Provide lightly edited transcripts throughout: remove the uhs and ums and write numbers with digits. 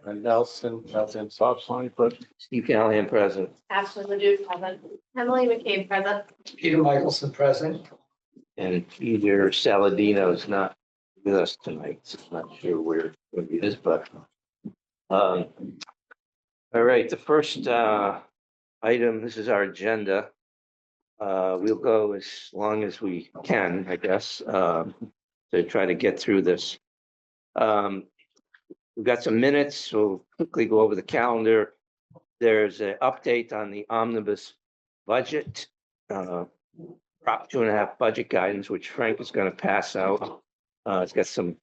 Nelson Softline, but Steve Callahan present. Ashley Ledoux present. Emily McCabe present. Peter Michelson present. And Peter Saladino is not with us tonight, so I'm not sure where he is, but. All right, the first item, this is our agenda. We'll go as long as we can, I guess, to try to get through this. We've got some minutes, so we'll quickly go over the calendar. There's an update on the omnibus budget, Prop 2.5 budget guidance, which Frank is going to pass out. It's got some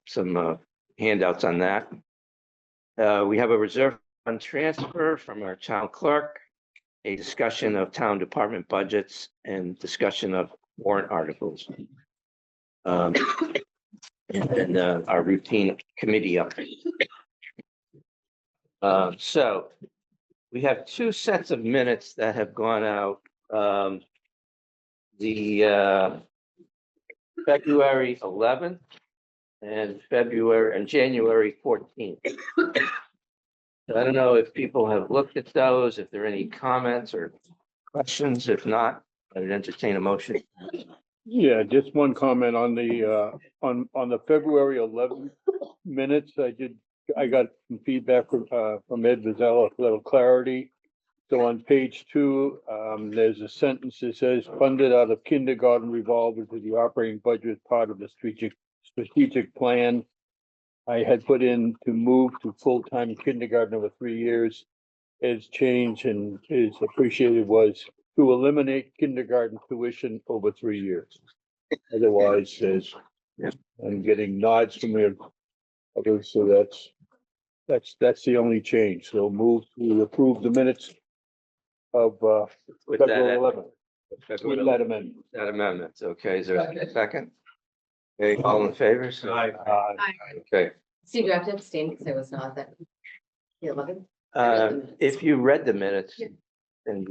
handouts on that. We have a reserve fund transfer from our town clerk, a discussion of town department budgets, and discussion of warrant articles. And then our routine committee update. So we have two sets of minutes that have gone out. The February 11th and January 14th. So I don't know if people have looked at those, if there are any comments or questions. If not, I would entertain a motion. yeah, just one comment on the February 11th minutes. I got some feedback from Ed Vizella, a little clarity. So on page 2, there's a sentence that says funded out of kindergarten revolver to the operating budget part of the strategic plan. I had put in to move to full-time kindergarten over 3 years. Ed's change and his appreciated was to eliminate kindergarten tuition over 3 years. Otherwise, says, I'm getting nods from the others, so that's the only change. So move to approve the minutes of With February that, 11th. With that amendment. that amendment. Okay, is there a second? Okay, all in favor? So, okay. Steve, you have to abstain because I was not at the 11th. If you read the minutes Yeah. and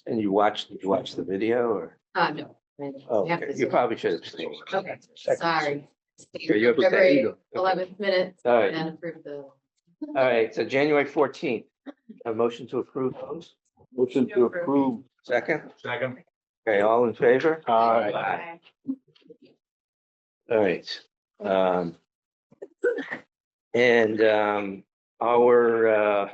you watched the video or? No. Oh, We have okay. to- You probably should have seen. Okay, sorry. Okay, you abstained. February 11th minutes All right. and approve the. All right, so January 14th, a motion to approve those. Motion to approve. Second? Second. Okay, all in favor? Aye. All right. Our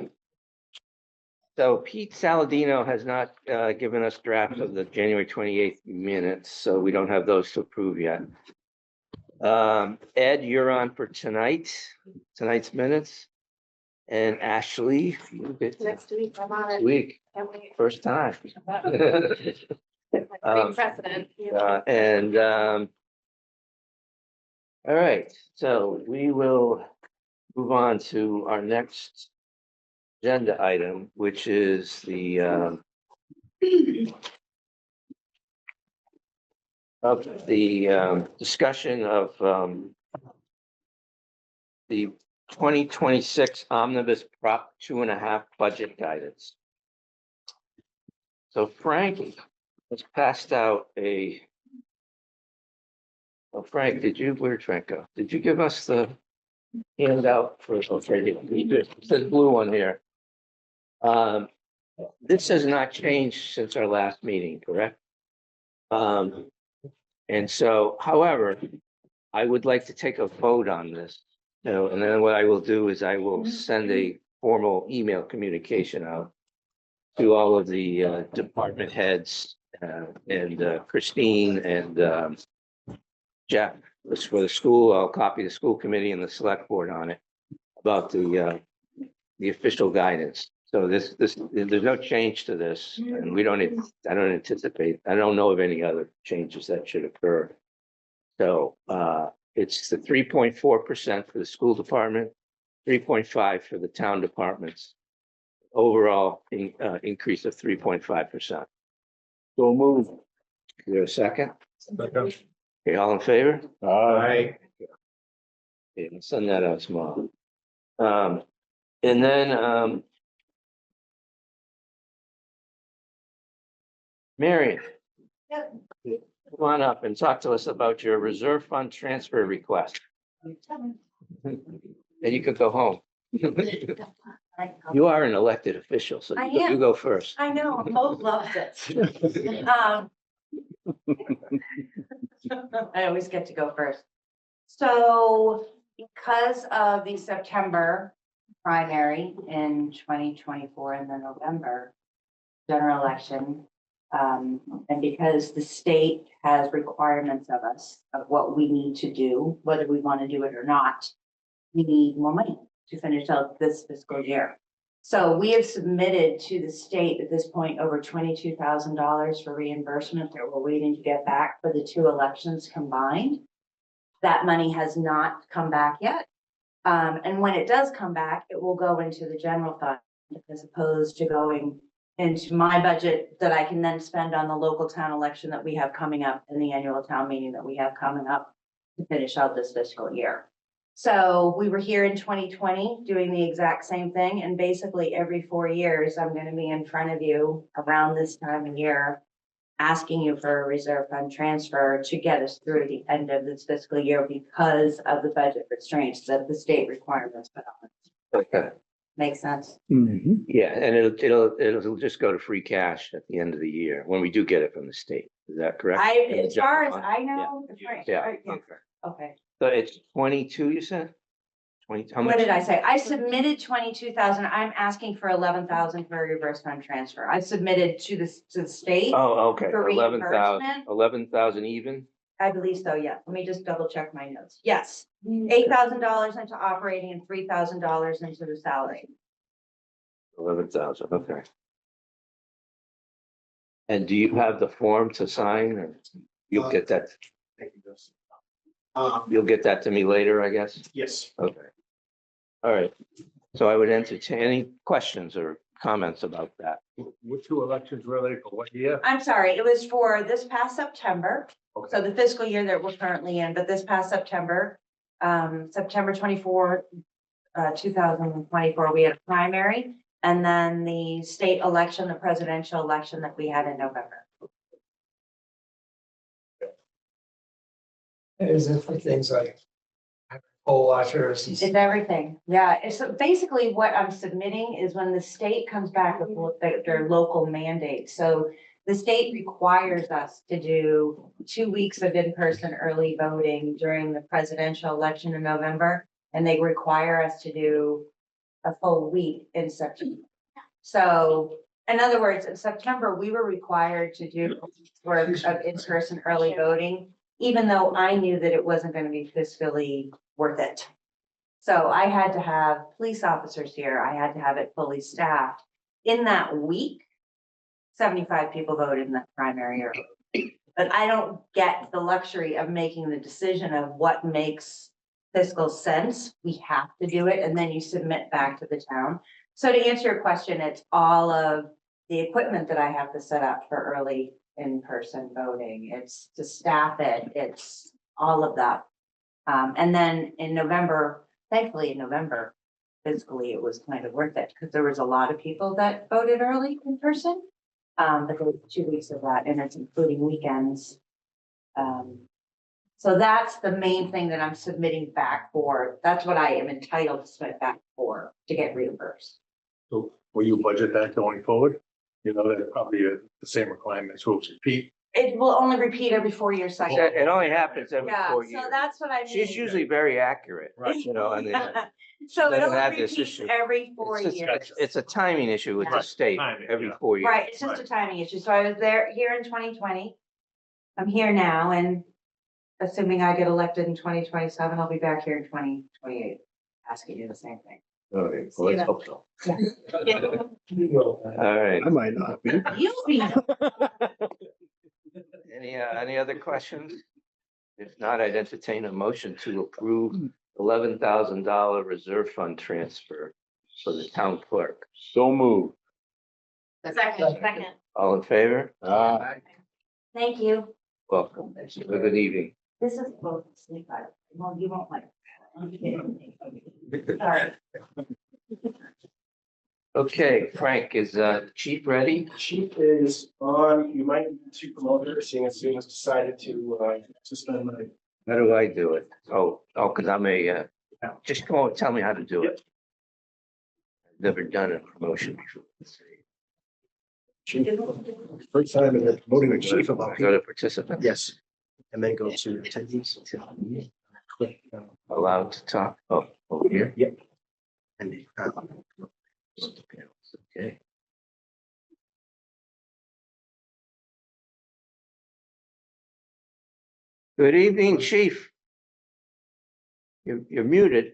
so Pete Saladino has not given us drafts of the January 28th minutes, so we don't have those to approve yet. Ed, you're on for tonight's minutes. And Ashley, you get Next week, I'm on it. week, Can't wait. first time. Big precedent. All right, so we will move on to our next agenda item, which is the discussion of the 2026 omnibus Prop 2.5 budget guidance. So Frank has passed out a. Oh, Frank, where'd Frank go? Did you give us the handout for, okay, he did. It says blue one here. This has not changed since our last meeting, correct? And so, however, I would like to take a vote on this. And then what I will do is I will send a formal email communication out to all of the department heads and Christine and Jeff. This for the school. I'll copy the school committee and the select board on it about the official guidance. So there's no change to this, and I don't anticipate. I don't know of any other changes that should occur. So it's the 3.4% for the school department, 3.5% for the town departments. Overall increase of 3.5%. So move. Is there a second? Okay, all in favor? Aye. Okay, I'll send that out tomorrow. And then Marion, come on up and talk to us about your reserve fund transfer request. And you could go home. You are an elected official, so I you am. go first. I know, Mo loves it. I always get to go first. So because of the September primary in 2024 and the November general election, and because the state has requirements of us of what we need to do, whether we want to do it or not, we need more money to finish out this fiscal year. So we have submitted to the state at this point over $22,000 for reimbursement that we're waiting to get back for the 2 elections combined. That money has not come back yet. And when it does come back, it will go into the general fund as opposed to going into my budget that I can then spend on the local town election that we have coming up and the annual town meeting that we have coming up to finish out this fiscal year. So we were here in 2020 doing the exact same thing. And basically every 4 years, I'm going to be in front of you around this time of year, asking you for a reserve fund transfer to get us through the end of this fiscal year because of the budget restraints that the state requirements put on. Okay, Makes sense? yeah, and it'll just go to free cash at the end of the year when we do get it from the state. Is that correct? As far as I know, Yeah, right, okay. okay. So it's 22, you said? 20, how much? What did I say? I submitted 22,000. I'm asking for 11,000 for a reverse fund transfer. I submitted to the state. Oh, okay, For 11,000, reimbursement? 11,000 even? I believe so, yeah. Let me just double check my notes. Yes, $8,000 into operating and $3,000 into the salary. 11,000, okay. And do you have the form to sign or you'll get that? You'll get that to me later, I guess? Yes. Okay. All right. So I would entertain any questions or comments about that. What 2 elections were they for what year? I'm sorry, it was for this past September. Okay. So the fiscal year that we're currently in, but this past September, September 24, 2024, we had a primary. And then the state election, the presidential election that we had in November. Is it for things like poll watchers? It's everything. Yeah, it's basically what I'm submitting is when the state comes back with their local mandate. So the state requires us to do 2 weeks of in-person early voting during the presidential election in November. And they require us to do a full week in September. So in other words, in September, we were required to do work of in-person early voting, even though I knew that it wasn't going to be fiscally worth it. So I had to have police officers here. I had to have it fully staffed. In that week, 75 people voted in that primary early. But I don't get the luxury of making the decision of what makes fiscal sense. We have to do it, and then you submit back to the town. So to answer your question, it's all of the equipment that I have to set up for early in-person voting. It's to staff it. It's all of that. And then in November, thankfully in November, physically, it was kind of worth it because there was a lot of people that voted early in person. But there was 2 weeks of that, and it's including weekends. So that's the main thing that I'm submitting back for. That's what I am entitled to submit back for to get reimbursed. So will you budget that going forward? You know, that probably the same requirements will repeat. It will only repeat every 4-year cycle. It only happens every Yeah, 4 so years. that's what I mean. She's usually very accurate, Right. you know, and So it doesn't only have this repeats issue. every 4 it's, years. just, it's a timing issue with the Right. state Timing, every yeah. 4 years. Right, it's just a timing issue. So I was here in 2020. I'm here now, and assuming I get elected in 2027, I'll be back here in 2028, asking you the same thing. All right, well, let's hope so. All right. I might not be. You'll be. Any other questions? If not, I'd entertain a motion to approve $11,000 reserve fund transfer for the town clerk. So moved. Second. All in favor? Thank you. Welcome. Have a good evening. This is both sleep. Well, you won't like it. I'm kidding. Sorry. Okay, Frank, is Chief ready? Chief is on, you might need to promote her, seeing as soon as decided to suspend my. How do I do it? Oh, because I'm just come on, tell me how to do it. never done a promotion before. Chief, first time in the voting the chief I about go to people. participants. Yes. And then go to attendees. Click, Allowed to talk. Oh, over here. Yep. And, Okay. Good evening, Chief. You're muted.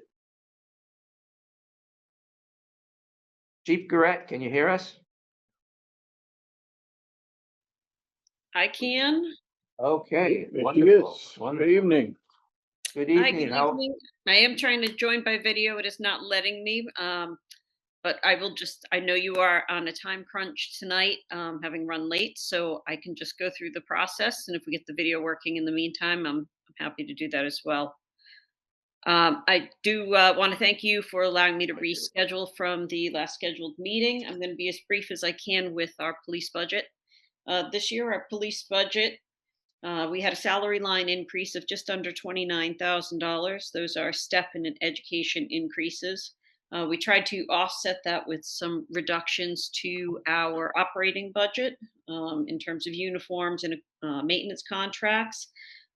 Chief Garrett, can you hear us? I can. Okay, There she wonderful. is. Good Wonderful. evening. Good Hi, evening. good How, evening. I am trying to join by video. It is not letting me. But I will just, I know you are on a time crunch tonight, having run late, so I can just go through the process. And if we get the video working in the meantime, I'm happy to do that as well. I do want to thank you for allowing me to reschedule from the last scheduled meeting. I'm going to be as brief as I can with our police budget. This year, our police budget, we had a salary line increase of just under $29,000. Those are step and education increases. We tried to offset that with some reductions to our operating budget in terms of uniforms and maintenance contracts.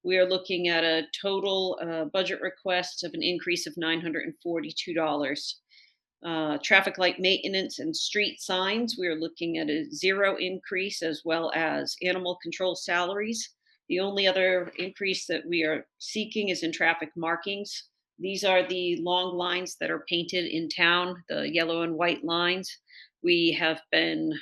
We are looking at a total budget request of an increase of $942. Traffic light maintenance and street signs, we are looking at a zero increase, as well as animal control salaries. The only other increase that we are seeking is in traffic markings. These are the long lines that are painted in town, the yellow and white lines. We have been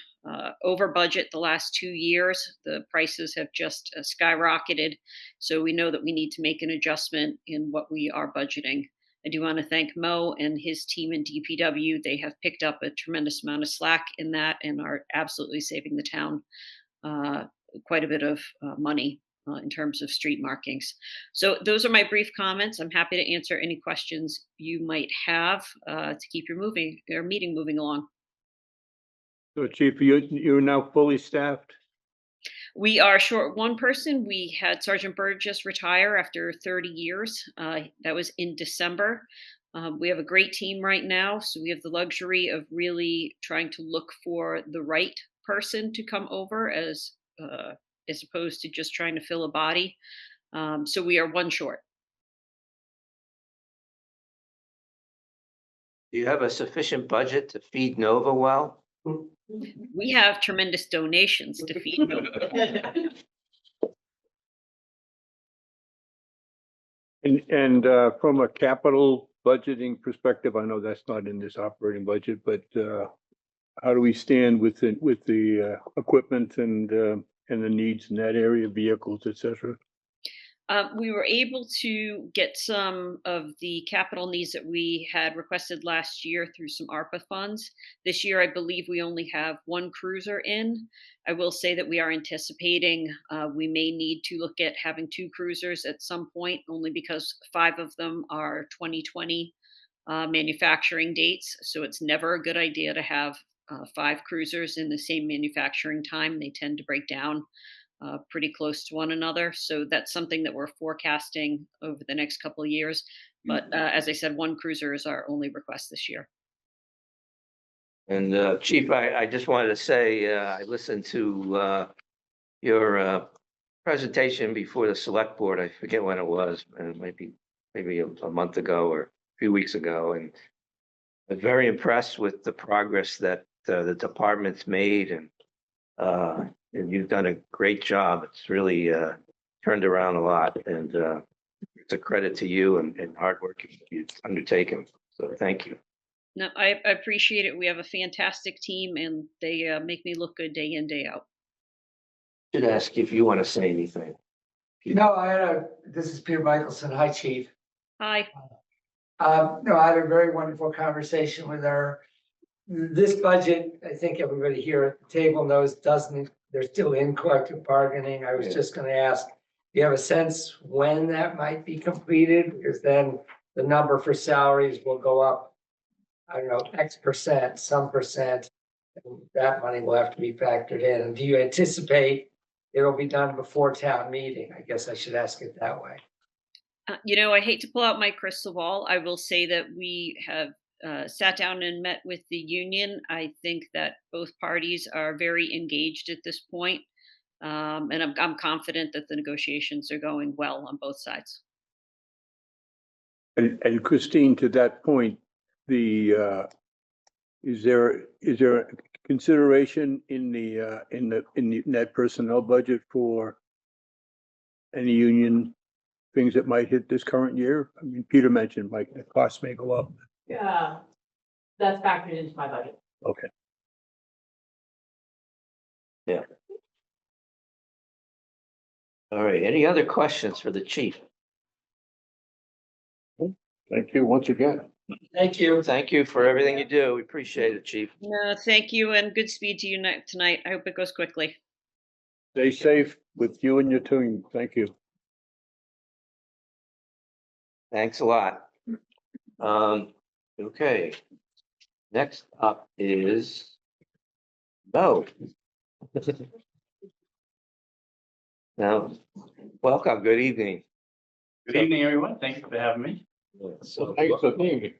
over budget the last 2 years. The prices have just skyrocketed. So we know that we need to make an adjustment in what we are budgeting. I do want to thank Mo and his team in DPW. They have picked up a tremendous amount of slack in that and are absolutely saving the town quite a bit of money in terms of street markings. So those are my brief comments. I'm happy to answer any questions you might have to keep your meeting moving along. So Chief, you're now fully staffed? We are short one person. We had Sergeant Bird just retire after 30 years. That was in December. We have a great team right now, so we have the luxury of really trying to look for the right person to come over as opposed to just trying to fill a body. So we are one short. do you have a sufficient budget to feed Nova well? We have tremendous donations to feed them. And from a capital budgeting perspective, I know that's not in this operating budget, but how do we stand with the equipment and the needs in that area, vehicles, et cetera? We were able to get some of the capital needs that we had requested last year through some ARPA funds. This year, I believe we only have one cruiser in. I will say that we are anticipating we may need to look at having two cruisers at some point, only because 5 of them are 2020 manufacturing dates. So it's never a good idea to have 5 cruisers in the same manufacturing time. They tend to break down pretty close to one another. So that's something that we're forecasting over the next couple of years. But as I said, one cruiser is our only request this year. And Chief, I just wanted to say, I listened to your presentation before the select board. I forget when it was, and it might be maybe a month ago or a few weeks ago. And I'm very impressed with the progress that the department's made, and you've done a great job. It's really turned around a lot, and it's a credit to you and hard work you've undertaken. So thank you. No, I appreciate it. We have a fantastic team, and they make me look good day in, day out. Should ask if you want to say anything. No, this is Peter Michelson. Hi, Chief. Hi. No, I had a very wonderful conversation with her. This budget, I think everybody here at the table knows, they're still in collective bargaining. I was just gonna ask, do you have a sense when that might be completed? Because then the number for salaries will go up, I don't know, X percent, some percent. And that money will have to be factored in. And do you anticipate it'll be done before town meeting? I guess I should ask it that way. I hate to pull out my crystal ball. I will say that we have sat down and met with the union. I think that both parties are very engaged at this point. And I'm confident that the negotiations are going well on both sides. And Christine, to that point, is there consideration in the net personnel budget for any union things that might hit this current year? I mean, Peter mentioned like the costs may go up. Yeah, that's factored into my budget. Okay. All right, any other questions for the chief? Thank you once again. Thank you. Thank you for everything you do. We appreciate it, chief. No, thank you and good speed to you tonight. I hope it goes quickly. Stay safe with you and your team. Thank you. Thanks a lot. Okay. Next up is Bo. Now, welcome, good evening. Good evening, everyone. Thank you for having me. So, Thanks for being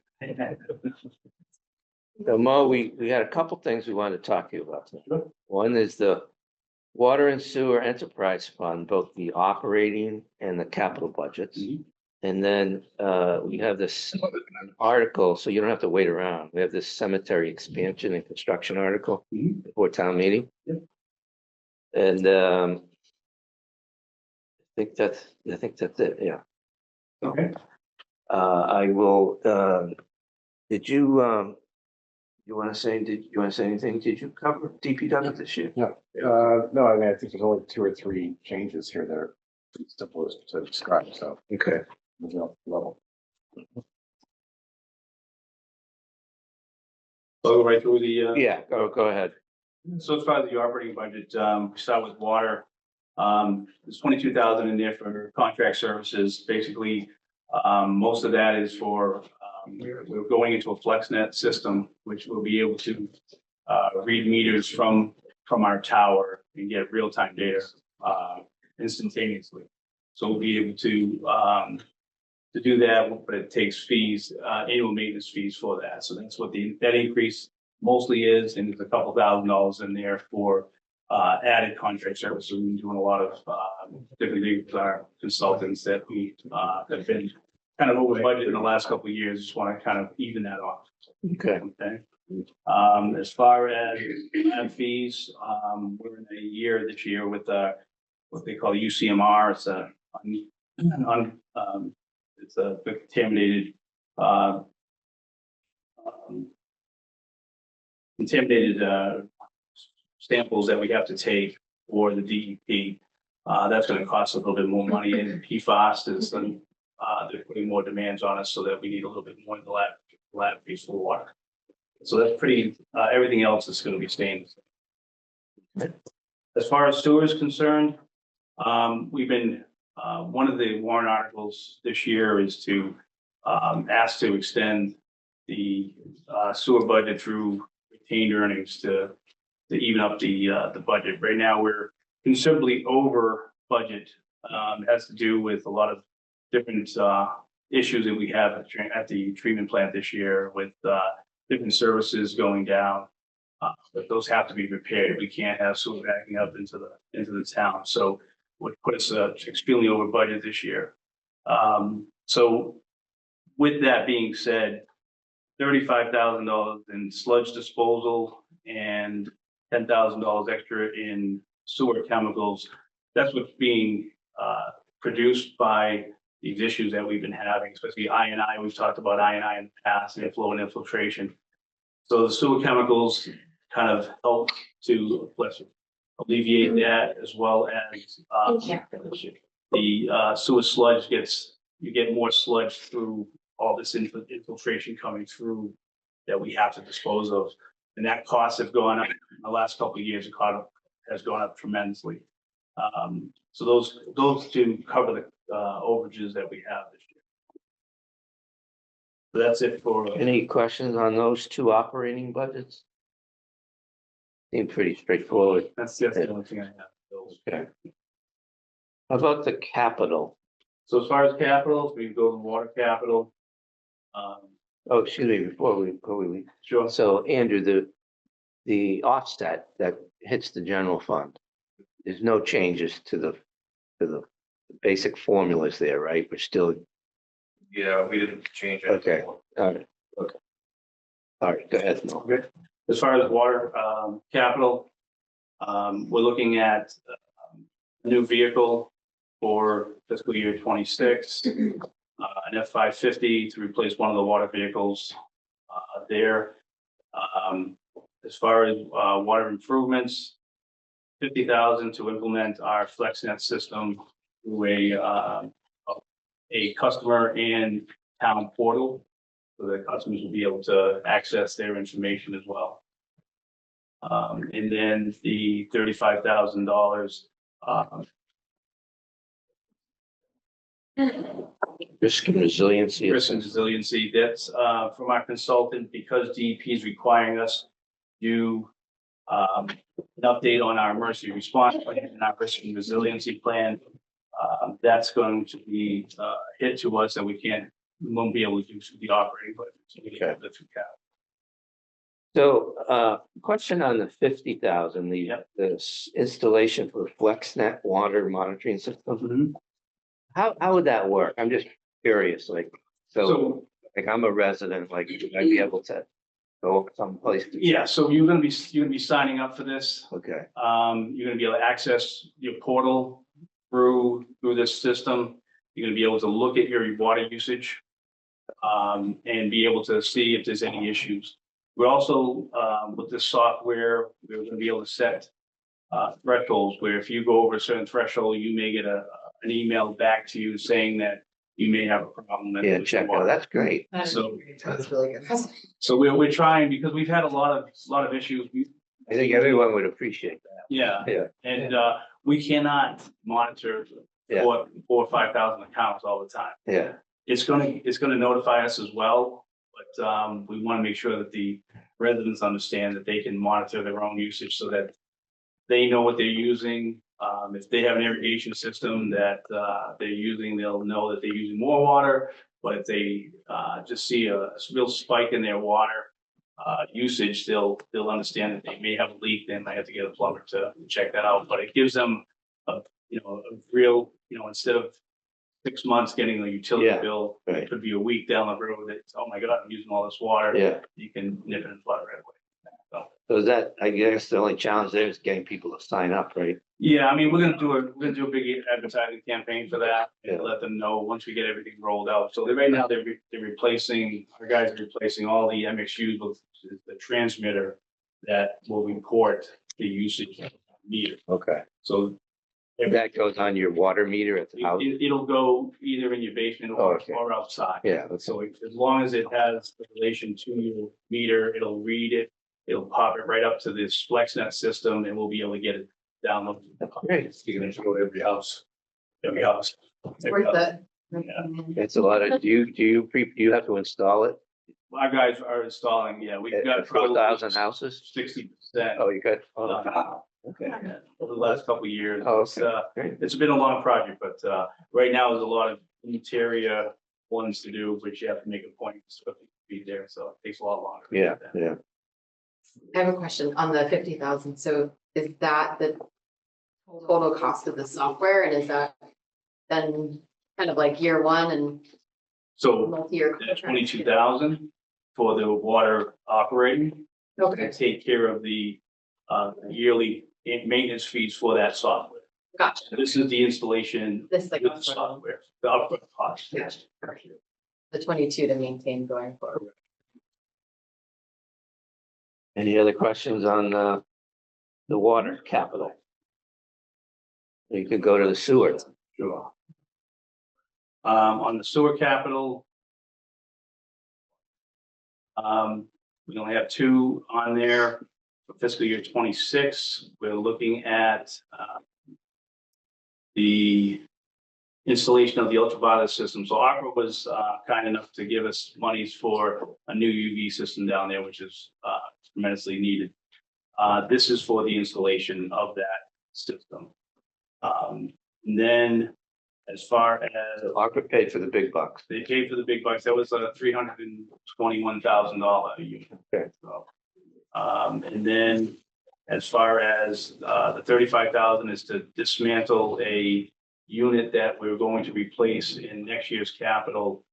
so Mo, we had a couple things we wanted to talk to you about. One is the Water and Sewer Enterprise Fund, both the operating and the capital budgets. And then we have this article, so you don't have to wait around. We have this cemetery expansion and construction article before town meeting. And I think that's it, yeah. Okay. I will, did you want to say anything? Did you cover DPW this year? No, I mean, I think there's only 2 or 3 changes here that are pretty simple to describe, so. Okay. There's no level. I'll go right through the. Yeah, go ahead. So as far as the operating budget, we start with water. There's 22,000 in there for contract services. Basically, most of that is for, we're going into a FlexNet system, which will be able to read meters from our tower and get real-time data instantaneously. So we'll be able to do that, but it takes fees, annual maintenance fees for that. So that's what that increase mostly is, and there's a couple $1,000s in there for added contract services. We've been doing a lot of different things with our consultants that we have been kind of over budget in the last couple of years. Just want to kind of even that off. Okay. Okay. As far as fees, we're in a year this year with what they call UCMR. It's a contaminated samples that we have to take for the DEP. That's going to cost a little bit more money, and PFAS is they're putting more demands on us, so that we need a little bit more in the lab fees for water. So that's pretty. Everything else is going to be staying the same. As far as sewer is concerned, we've been one of the warrant articles this year is to ask to extend the sewer budget through retained earnings to even up the budget. Right now, we're considerably over budget. It has to do with a lot of different issues that we have at the treatment plant this year with different services going down. But those have to be repaired. We can't have sewer backing up into the town. So would put us extremely over budget this year. So with that being said, $35,000 in sludge disposal and $10,000 extra in sewer chemicals. That's what's being produced by these issues that we've been having, especially I&I. We've talked about I&I in the past, and flow and infiltration. So the sewer chemicals kind of help to alleviate that, as well as the sewer sludge you get more sludge through all this infiltration coming through that we have to dispose of. And that costs have gone up in the last couple of years. The cost has gone up tremendously. So those two cover the overages that we have this year. So that's it for. Any questions on those 2 operating budgets? Seem pretty straightforward. That's the only thing I have. Okay. How about the capital? So as far as capital, we go to water capital. Oh, excuse me, before we leave. Sure. So Andrew, the offset that hits the general fund, there's no changes to the basic formulas there, right? We're still, Yeah, we didn't change it. okay, all right, okay. All right, go ahead. No. Okay. As far as water, capital, we're looking at a new vehicle for fiscal year 26, an F-550 to replace one of the water vehicles there. As far as water improvements, 50,000 to implement our FlexNet system through a customer and town portal, so that customers will be able to access their information as well. And then the $35,000 Risk and resiliency. risk and resiliency, that's from our consultant, because DEP is requiring us to do an update on our emergency response plan and our risk and resiliency plan. That's going to be hit to us, and we won't be able to do through the operating budget. So we have to through cap. So, question on the 50,000, the installation for FlexNet water monitoring system. How would that work? I'm just curious, like, so like I'm a resident, like, would I be able to go someplace? Yeah, so you're gonna be signing up for this. Okay, You're gonna be able to access your portal through this system. You're gonna be able to look at your water usage and be able to see if there's any issues. We're also with this software, we're gonna be able to set thresholds where if you go over a certain threshold, you may get an email back to you saying that you may have a problem. yeah, check, oh, that's great. So, That's really good. so we're trying, because we've had a lot of issues. I think everyone would appreciate that. Yeah, Yeah, and we cannot monitor Yeah. 4,000 or 5,000 accounts all the time. yeah, It's gonna notify us as well, but we want to make sure that the residents understand that they can monitor their own usage so that they know what they're using. If they have an irrigation system that they're using, they'll know that they're using more water. But if they just see a real spike in their water usage, they'll understand that they may have a leak. They might have to get a plumber to check that out. But it gives them a real, instead of 6 months getting a utility Yeah, bill, right. it could be a week down the road that, oh my God, I'm using all this water. yeah. You can nip it in the bud right away. So, So is that, I guess the only challenge there is getting people to sign up, right? yeah, I mean, we're gonna do a big advertising campaign for that and Yeah. let them know once we get everything rolled out. So right now they're replacing, our guys are replacing all the MXUs with the transmitter that will report the usage meter. Okay. So That goes on your water meter at the house? it'll go either in your basement Oh, okay. or outside. Yeah, that's, So as long as it has the relation to your meter, it'll read it. It'll pop it right up to this FlexNet system, and we'll be able to get it downloaded. great. You can go to every house. Every house. It's worth it. It's a lot of, do you have to install it? Our guys are installing, yeah, we've At got 4,000 houses? 60%. Oh, you got, oh, okay. Over the last couple of years. Oh, It's, okay. Great. it's been a long project, but right now there's a lot of interior ones to do, which you have to make appointments to be there, so it takes a lot longer. to Yeah, get that. yeah. I have a question on the 50,000. So is that the total cost of the software? And is that then kind of like year one and So multi-year? that's 22,000 for the water operating. Okay, To take care of the yearly maintenance fees for that software. gotcha. So this is the installation This with like the software, the upfront cost. Gotcha. The 22 to maintain going forward. Any other questions on the water capital? You could go to the sewer. Sure. On the sewer capital, we only have 2 on there for fiscal year 26. We're looking at the installation of the ultraviolet system. So ARPA was kind enough to give us monies for a new UV system down there, which is tremendously needed. This is for the installation of that system. And then As far as Aqua paid for the big bucks. they paid for the big bucks, that was a $321,000 unit. Okay. So, and then as far as the 35,000 is to dismantle a unit that we're going to replace in next year's capital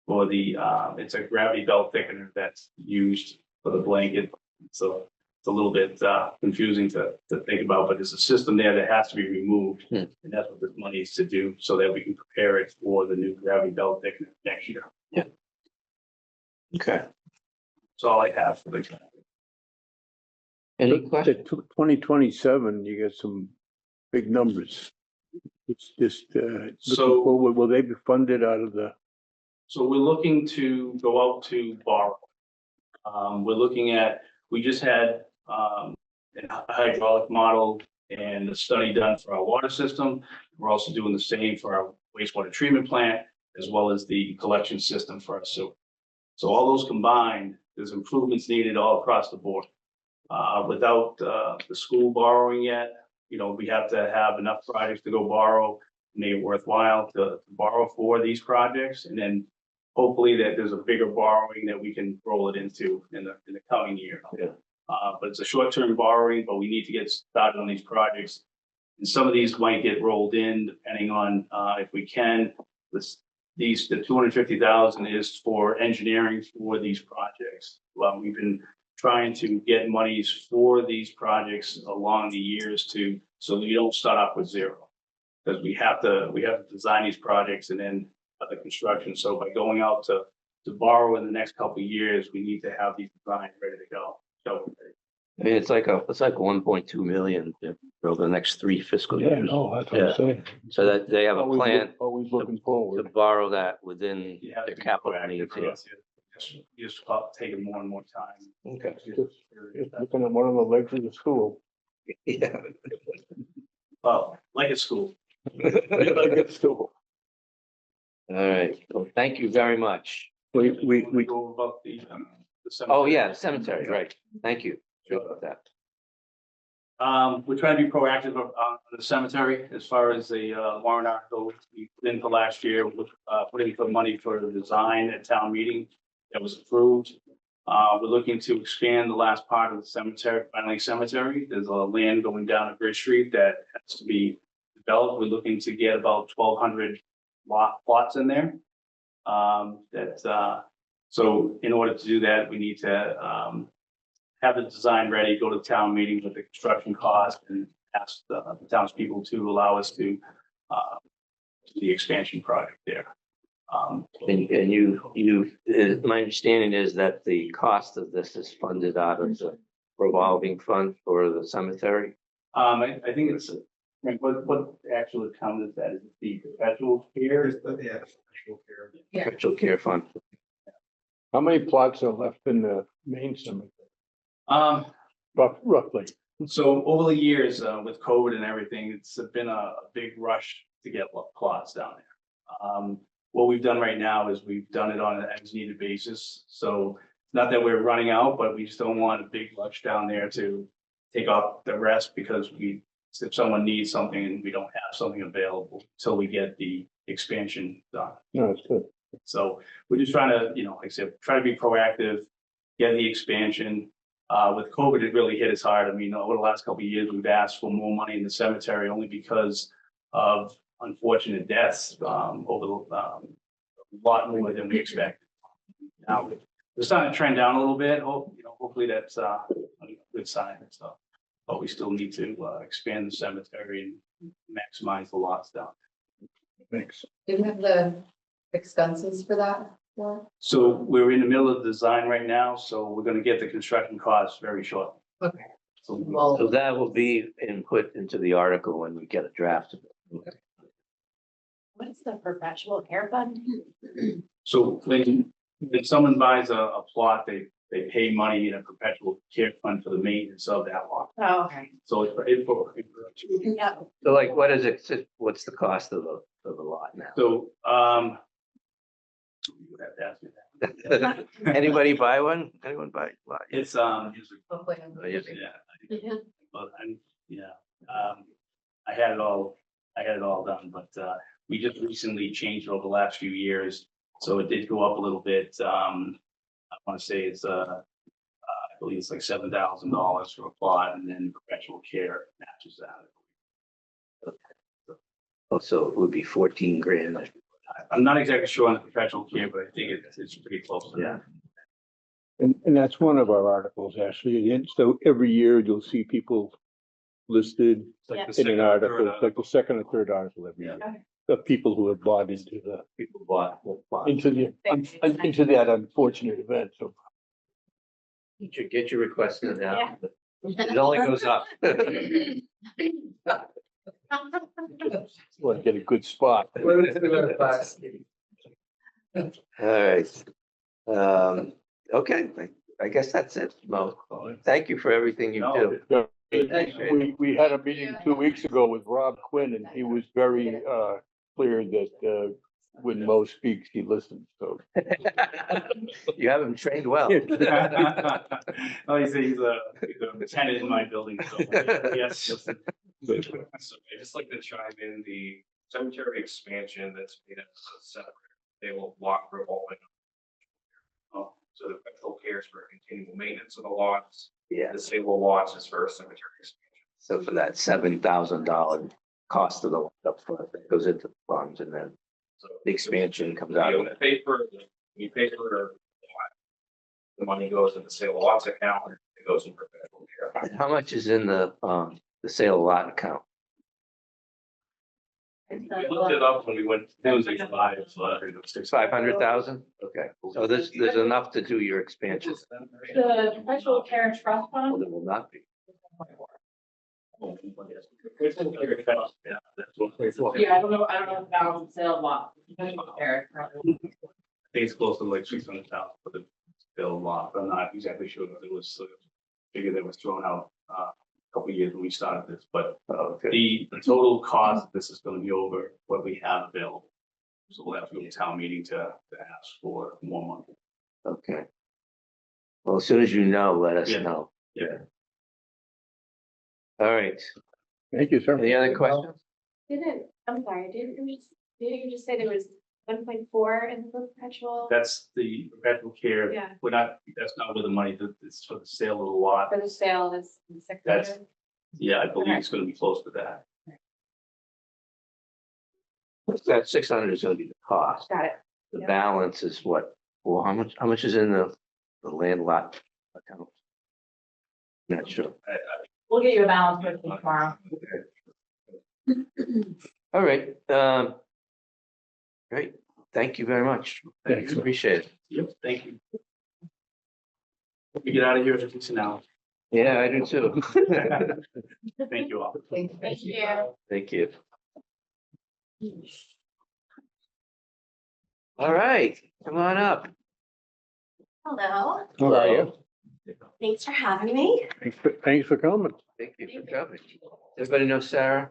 for the it's a gravity belt thickener that's used for the blanket. So it's a little bit confusing to think about, but there's a system there that has to be removed. And that's what this money is to do, so that we can prepare it for the new gravity belt thickener next year. Okay. That's all I have for the. Any questions? 2027, you get some big numbers. It's just, So- will they be funded out of the? So we're looking to go out to borrow. We're looking at, we just had a hydraulic model and a study done for our water system. We're also doing the same for our wastewater treatment plant, as well as the collection system for our sewer. So all those combined, there's improvements needed all across the board. Without the school borrowing yet, you know, we have to have enough projects to go borrow, make it worthwhile to borrow for these projects, and then hopefully that there's a bigger borrowing that we can roll it into in the coming year. Yeah. But it's a short-term borrowing, but we need to get started on these projects. And some of these might get rolled in depending on if we can. The 250,000 is for engineering for these projects. Well, we've been trying to get monies for these projects along the years so that you don't start off with zero. Because we have to design these projects and then the construction. So by going out to borrow in the next couple of years, we need to have these designs ready to go. So I mean, it's like 1.2 million for the next 3 fiscal years. No, that's what I'm saying. So that they have a plan Always looking to forward. borrow that within you have their to be capital proactive needs. for Yeah. us. Just taking more and more time. Okay. Just looking at one of the legs of the school. Yeah. Well, like at school. Like a stool. All right. Well, thank you very much. We Go about the Oh, cemetery. yeah, the cemetery, right. Thank you. Sure about that. We're trying to be proactive on the cemetery as far as the warrant article we put in for last year, putting for money for the design at town meeting that was approved. We're looking to expand the last part of the cemetery, Finally Cemetery. There's a land going down at Bridge Street that has to be developed. We're looking to get about 1,200 plots in there. So in order to do that, we need to have the design ready, go to town meeting with the construction cost, and ask the townspeople to allow us to the expansion project there. And my understanding is that the cost of this is funded out of the revolving fund for the cemetery. I think it's, what actual account is that? Is it the perpetual care? Perpetual care fund. how many plots are left in the main cemetery? Roughly. So over the years, with COVID and everything, it's been a big rush to get plots down there. What we've done right now is we've done it on an as needed basis. So not that we're running out, but we just don't want a big rush down there to take off the rest, because if someone needs something and we don't have something available until we get the expansion done. No, it's good. So we're just trying to, like I said, try to be proactive, get the expansion. With COVID, it really hit us hard. I mean, over the last couple of years, we've asked for more money in the cemetery only because of unfortunate deaths over a lot more than we expected. Now we're starting to trend down a little bit. Hopefully that's a good sign and stuff. But we still need to expand the cemetery and maximize the lots down. Thanks. Do you have the expenses for that? Warren? So we're in the middle of the design right now, so we're gonna get the construction costs very shortly. Okay. So Well, So that will be input into the article when we get a draft of it. What is the perpetual care fund? So when someone buys a plot, they pay money in a perpetual care fund for the maintenance of that lot. Oh, okay. So it's Yeah. So like, what is it? What's the cost of the lot now? so you have to ask me that. Anybody buy one? Anyone buy? It's hopefully. Yes. but I had it all done, but we just recently changed over the last few years, so it did go up a little bit. I want to say it's I believe it's like $7,000 for a plot, and then perpetual care matches that. Oh, so it would be 14 grand. I'm not exactly sure on the perpetual care, but I think it's pretty close to that. And that's one of our articles, actually. And so every year you'll see people listed It's like the in second an or article, third, it's like the second or third article every year. Yeah. The people who have bought into the, People bought. into that unfortunate event, so. You should get your request in now. It only goes up. Want to get a good spot. All right. Okay, I guess that's it, Mo. Thank you for everything you do. We had a meeting 2 weeks ago with Rob Quinn, and he was very clear that when Mo speaks, he listens, so. You have him trained well. Oh, he's a tenant in my building, so yes. So I just like to chime in the cemetery expansion that's made up of separate. They will block revolving. So the special cares for continual maintenance of the lots. Yeah, The single lots is for cemetery expansion. so for that $7,000 cost of the upfront, that goes into the funds, and then So the expansion comes out of you it. pay for the money goes in the sale of lots account. It goes in perpetual care. How much is in the sale lot account? We looked it up when we went, it was like five, so I think it was 500,000? Okay, so there's enough to do your expansion. The perpetual care trust Well, fund, there will not be. Yeah, that's what. yeah, I don't know the balance of sale lot. Perpetual care. I think it's close to like 600,000 for the bill lot, but I'm not exactly sure if it was figure that was thrown out a couple of years when we started this, but Okay. the total cost of this is gonna be over what we have available. So we'll have to go to town meeting to ask for more money. Okay. Well, as soon as you know, let us Yeah. know. Yeah. All right. Thank you, sir. Any other questions? I'm sorry, didn't you just say there was 1.4 in the perpetual That's the perpetual care. Yeah. That's not where the money, it's for the sale of the lot. for the sale is That's- 600? Yeah, I believe it's gonna be close to that. That 600 is gonna be the cost. Got it. The Yep. balance is what, well, how much is in the land lot account? Not sure. We'll get you a balance with you tomorrow. All right, great. Thank you very much. Thanks. Appreciate it. Yep, thank you. We get out of here at now. Yeah, I do too. Thank you all. Thank you. Thank you. All right, come on up. Hello, How are you? thanks for having me. Thanks for coming. Thank you for coming. Everybody know Sarah?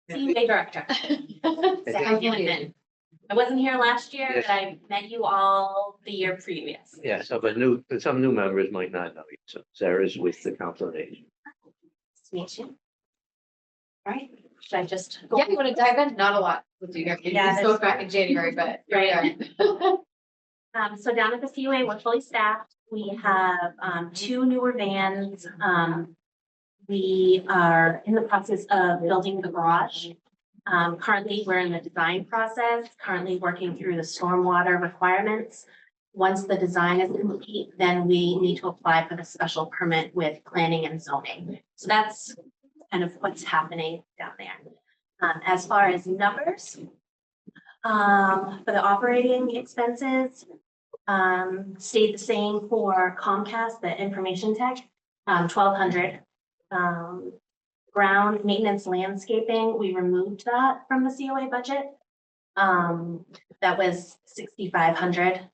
CUA director. Sarah Gilligan. I wasn't here last year, Yes. but I met you all the year previous. Yeah, some new members might not know you. So Sarah's with the Council on Aging. Nice to meet you. All right, should I just? go Yeah, you want to dive in? Not a lot. We'll do your, Yeah, you spoke back in January, but. Right. So down at the CUA, we're fully staffed. We have 2 newer vans. We are in the process of building the garage. Currently, we're in the design process, currently working through the stormwater requirements. Once the design is complete, then we need to apply for the special permit with planning and zoning. So that's kind of what's happening down there. As far as numbers, for the operating expenses, stayed the same for Comcast, the information tech, 1,200. Ground maintenance landscaping, we removed that from the COA budget. That was 6,500.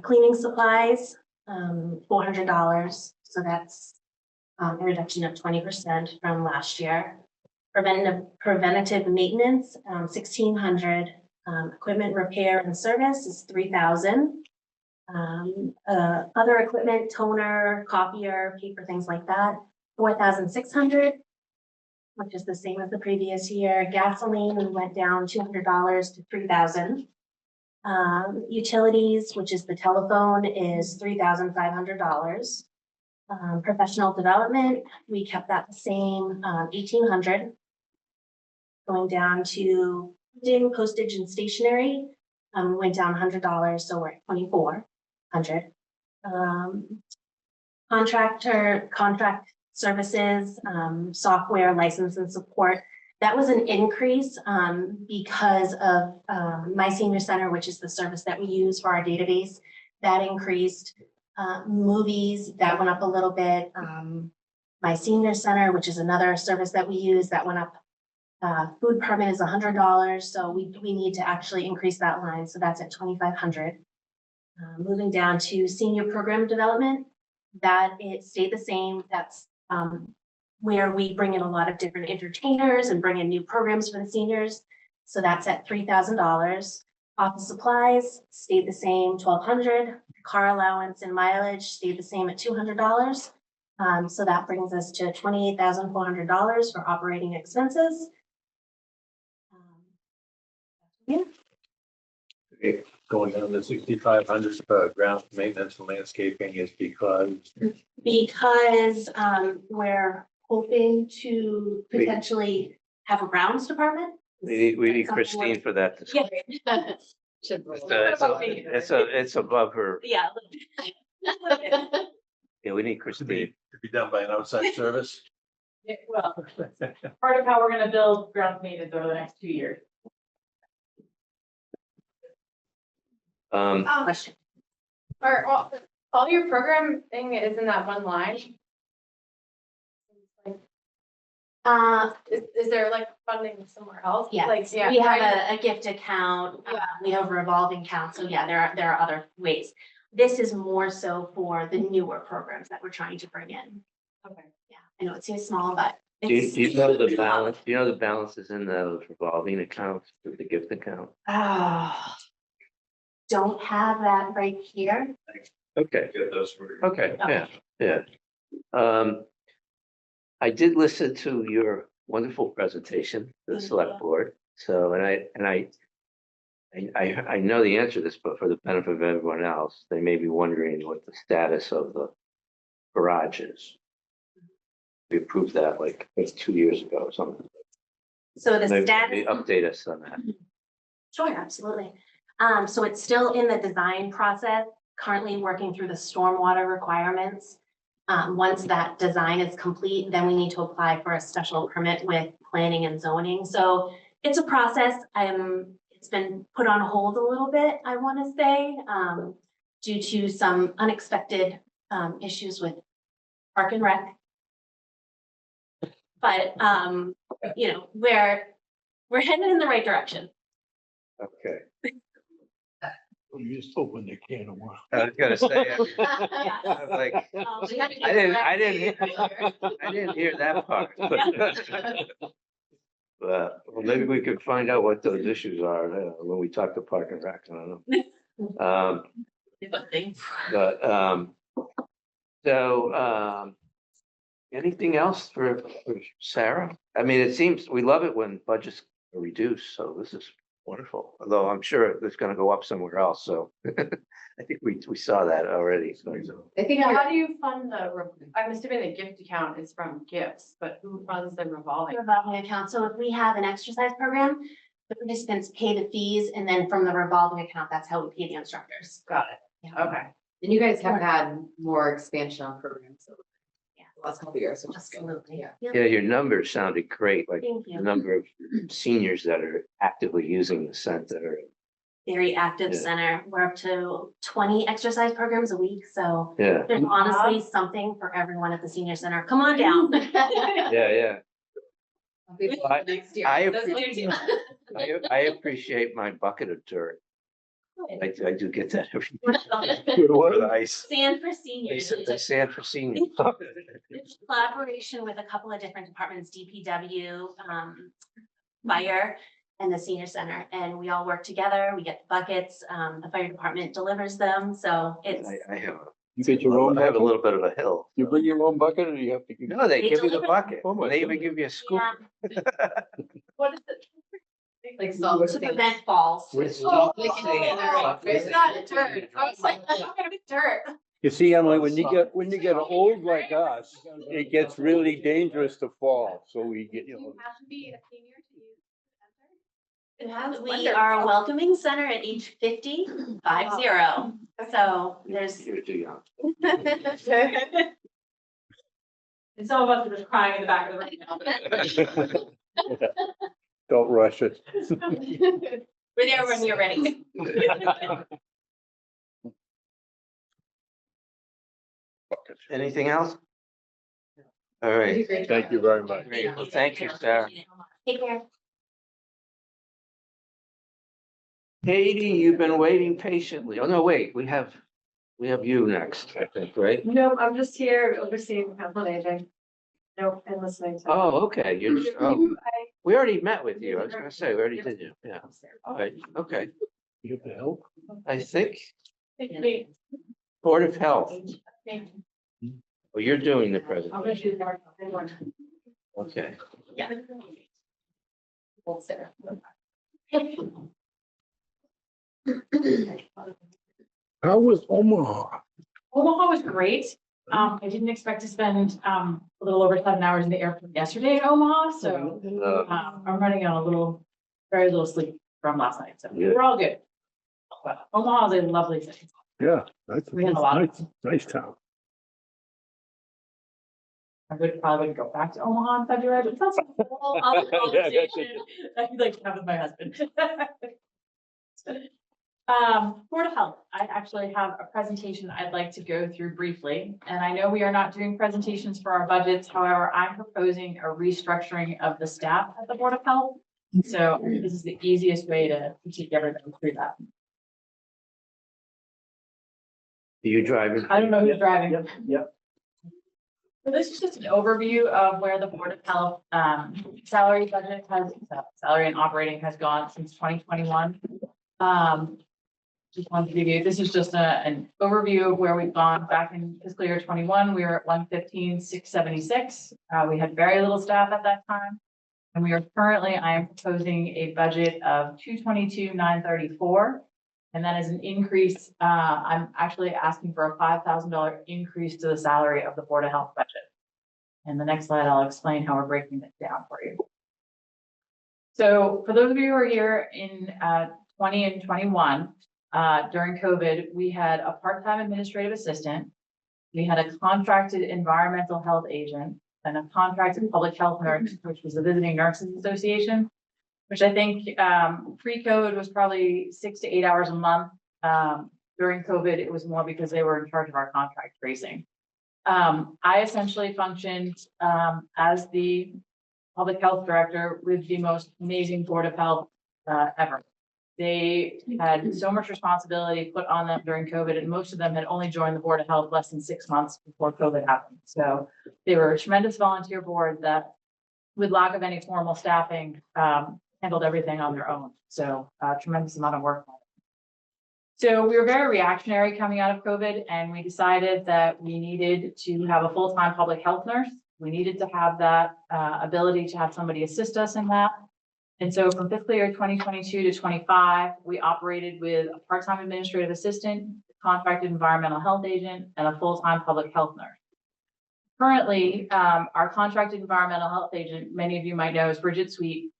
Cleaning supplies, $400. So that's a reduction of 20% from last year. Preventative maintenance, 1,600. Equipment repair and service is 3,000. Other equipment, toner, copier, paper, things like that, 4,600. which is the same as the previous year. Gasoline, we went down $200 to $3,000. Utilities, which is the telephone, is $3,500. Professional development, we kept that the same, 1,800. Going down to postage and stationery, went down $100, so we're at 2,400. Contract services, software license and support. That was an increase because of My Senior Center, which is the service that we use for our database. That increased. Movies, that went up a little bit. My Senior Center, which is another service that we use, that went up. Food permit is $100, so we need to actually increase that line, so that's at 2,500. Moving down to senior program development, that it stayed the same. That's where we bring in a lot of different entertainers and bring in new programs for the seniors. So that's at $3,000. Office supplies stayed the same, 1,200. Car allowance and mileage stayed the same at $200. So that brings us to $28,400 for operating expenses. Yeah. Okay, going down to 6,500 for ground maintenance and landscaping is because We're hoping to potentially have a grounds department. We need Christine for that. Yeah. It's above her. Yeah. Yeah, we need Christine. to be done by an outside service. Well, part of how we're gonna build ground maintenance over the next 2 years. Question. Are all your programming is in that one line? Is there like funding somewhere else? Yeah, Like, yeah. we have a gift account, we have a revolving account, so yeah, there are other ways. This is more so for the newer programs that we're trying to bring in. Okay. Yeah, I know it seems small, but. Do you know the balance? Do you know the balances in those revolving accounts, with the gift account? Don't have that right here. Okay, Get those for. okay, yeah. I did listen to your wonderful presentation, to the select board. So, and I know the answer to this, but for the benefit of everyone else, they may be wondering what the status of the garage is. We approved that like 2 years ago or something. So the Maybe status. update us on that. Sure, absolutely. So it's still in the design process, currently working through the stormwater requirements. Once that design is complete, then we need to apply for a special permit with planning and zoning. So it's a process. It's been put on hold a little bit, I want to say, due to some unexpected issues with Park and Rec. But you know, we're heading in the right direction. Okay. You just opened the can of worms. I was gonna say, I was like, I didn't hear that part. But well, maybe we could find out what those issues are when we talk to Park and Rec. I don't know. Anything else for Sarah? I mean, it seems we love it when budgets are reduced, so this is wonderful. Although I'm sure it's going to go up somewhere else. So I think we saw that already. So. I think, How do you fund I'm assuming the gift account is from gifts, but who funds the revolving? Revolving account. So if we have an exercise program, the participants pay the fees, and then from the revolving account, that's how we pay the instructors. Got it. Yeah. Okay. and you guys have had more expansion on programs. So the last couple of years, which is good. Absolutely. Yeah. Yeah, your numbers sounded great. Like Thank the you. number of seniors that are actively using the center. Very active Yeah. center. We're up to 20 exercise programs a week. So Yeah, there's honestly something for everyone at the senior center. Come on down. yeah. Next year. I That's what you're doing. I appreciate my bucket of dirt. I do get that every Good for work. the ice. Sand for They seniors. said they stand for seniors. It's collaboration with a couple of different departments, DPW, fire, and the senior center. And we all work together. We get the buckets. The fire department delivers them. So it's, I have You get your own I have a bucket? little bit of a hill. You bring your own bucket or do you have to? No, they give you the deliver- bucket. Oh my They even goodness. give you a scoop. What is it? Like salt. To prevent falls. With Oh, salt like sand. it's not dirt. I was like, I'm gonna be dirt. You see, Emily, when you get old like us, it gets really dangerous to fall. So we get, you know. have to be a senior to use. It has, we are a welcoming center at age 50. So there's. You're too young. And some of us are just crying in the back of the room. Don't rush it. We're there when you're ready. Anything else? All right. Thank you very much. Great. Well, thank you, Sarah. Take care. Katie, you've been waiting patiently. Oh, no, wait, we have you next, I think, right? No, I'm just here overseeing council aging. No, and listening to. Oh, okay, you're, oh, I- we already met with you. I was gonna say, we already did you, yeah. All right, okay. You have to help? I think Me. Board of Health, Me. well, you're doing the I'm presentation. gonna do that. Okay. Yeah. Well, Sarah. How was Omaha? Omaha was great. I didn't expect to spend a little over 7 hours in the airport yesterday in Omaha, so I'm running on very little sleep from last night, so Yeah. we're all good. But Omaha is a lovely city. Yeah, that's We had a lot. nice town. I probably would go back to Omaha in February, but that's a whole other conversation I'd like to have with my husband. Board of Health, I actually have a presentation I'd like to go through briefly, and I know we are not doing presentations for our budgets. However, I'm proposing a restructuring of the staff at the Board of Health. So this is the easiest way to take everything through that. Are you driving? I don't know who's driving. Yep. So this is just an overview of where the Board of Health salary budget salary and operating has gone since 2021. Just wanted to give you, this is just an overview of where we've gone. Back in fiscal year 21, we were at 115,676. We had very little staff at that time. And we are currently, I am proposing a budget of 222,934. And that is an increase, I'm actually asking for a $5,000 increase to the salary of the Board of Health budget. And the next slide, I'll explain how we're breaking this down for you. So for those of you who are here in 20 and 21, during COVID, we had a part-time administrative assistant. We had a contracted environmental health agent and a contracted public health nurse, which was the Visiting Nurses Association, which I think pre-COVID was probably 6 to 8 hours a month. During COVID, it was more because they were in charge of our contract tracing. I essentially functioned as the public health director with the most amazing Board of Health ever. They had so much responsibility put on them during COVID, and most of them had only joined the Board of Health less than 6 months before COVID happened. So they were a tremendous volunteer board that, with lack of any formal staffing, handled everything on their own. So a tremendous amount of work. So we were very reactionary coming out of COVID, and we decided that we needed to have a full-time public health nurse. We needed to have that ability to have somebody assist us in that. And so from fiscal year 2022 to 25, we operated with a part-time administrative assistant, contracted environmental health agent, and a full-time public health nurse. Currently, our contracted environmental health agent, many of you might know, is Bridget Sweet.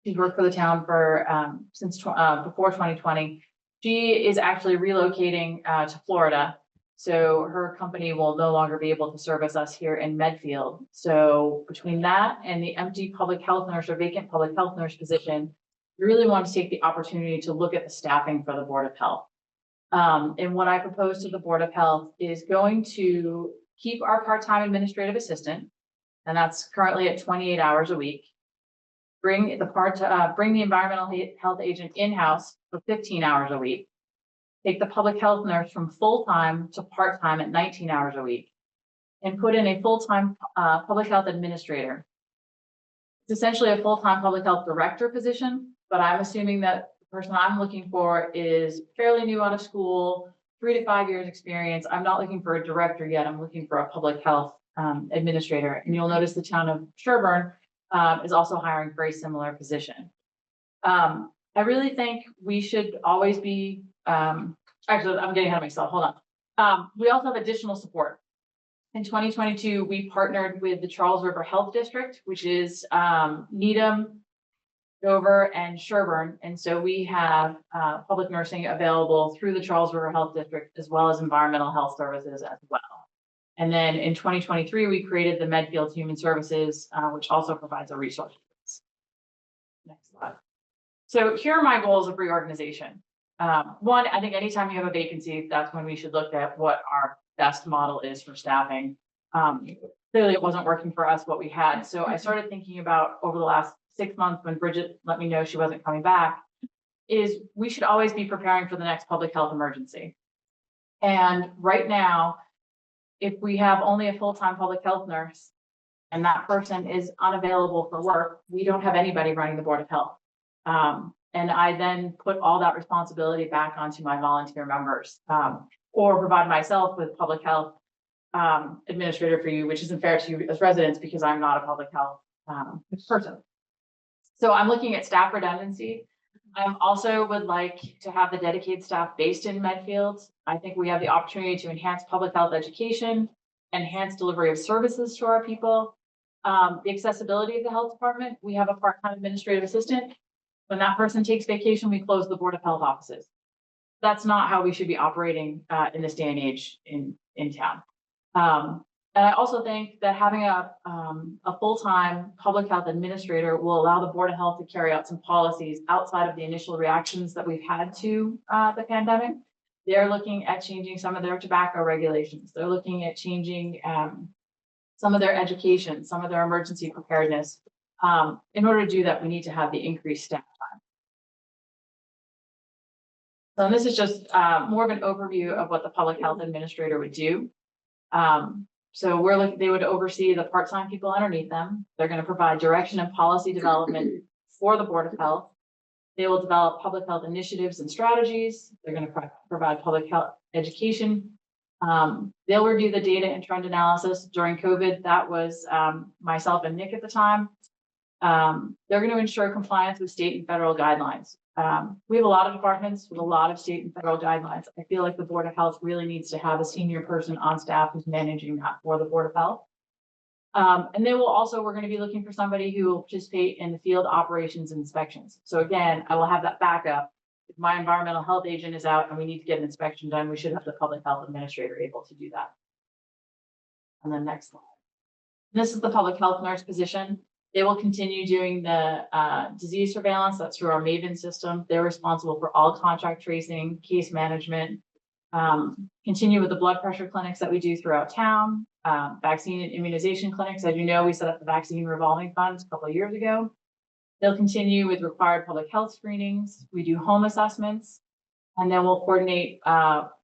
She's worked for the town for since before 2020. She is actually relocating to Florida. So her company will no longer be able to service us here in Medfield. So between that and the empty public health nurse or vacant public health nurse position, we really want to take the opportunity to look at the staffing for the Board of Health. And what I propose to the Board of Health is going to keep our part-time administrative assistant, and that's currently at 28 hours a week. Bring the environmental health agent in-house for 15 hours a week. Take the public health nurse from full-time to part-time at 19 hours a week, and put in a full-time public health administrator. It's essentially a full-time public health director position, but I'm assuming that the person I'm looking for is fairly new out of school, 3 to 5 years experience. I'm not looking for a director yet. I'm looking for a public health administrator. And you'll notice the town of Sherburne is also hiring for a similar position. I really think we should always be, actually, I'm getting ahead of myself. Hold on. We also have additional support. In 2022, we partnered with the Charles River Health District, which is Needham, Dover, and Sherburne. And so we have public nursing available through the Charles River Health District, as well as environmental health services as well. And then in 2023, we created the Medfield Human Services, which also provides a resource. Next slide. So here are my goals of reorganization. One, I think anytime you have a vacancy, that's when we should look at what our best model is for staffing. Clearly, it wasn't working for us what we had. So I started thinking about over the last 6 months when Bridget let me know she wasn't coming back, is we should always be preparing for the next public health emergency. And right now, if we have only a full-time public health nurse and that person is unavailable for work, we don't have anybody running the Board of Health. And I then put all that responsibility back onto my volunteer members, or provide myself with public health administrator for you, which isn't fair to you as residents because I'm not a public health person. So I'm looking at staff redundancy. I also would like to have the dedicated staff based in Medfield. I think we have the opportunity to enhance public health education, enhance delivery of services to our people. The accessibility of the health department, we have a part-time administrative assistant. When that person takes vacation, we close the Board of Health offices. That's not how we should be operating in this day and age in town. And I also think that having a full-time public health administrator will allow the Board of Health to carry out some policies outside of the initial reactions that we've had to the pandemic. They're looking at changing some of their tobacco regulations. They're looking at changing some of their education, some of their emergency preparedness. In order to do that, we need to have the increased staff time. So this is just more of an overview of what the public health administrator would do. So they would oversee the part-time people underneath them. They're going to provide direction and policy development for the Board of Health. They will develop public health initiatives and strategies. They're going to provide public health education. They'll review the data and trend analysis. During COVID, that was myself and Nick at the time. They're going to ensure compliance with state and federal guidelines. We have a lot of departments with a lot of state and federal guidelines. I feel like the Board of Health really needs to have a senior person on staff who's managing that for the Board of Health. And then we're going to be looking for somebody who will participate in the field operations and inspections. So again, I will have that backup. If my environmental health agent is out and we need to get an inspection done, we should have the public health administrator able to do that. And then next slide. This is the public health nurse position. They will continue doing the disease surveillance. That's through our Maven system. They're responsible for all contract tracing, case management, continue with the blood pressure clinics that we do throughout town, vaccine and immunization clinics. As you know, we set up the vaccine revolving funds a couple of years ago. They'll continue with required public health screenings. We do home assessments, and then we'll coordinate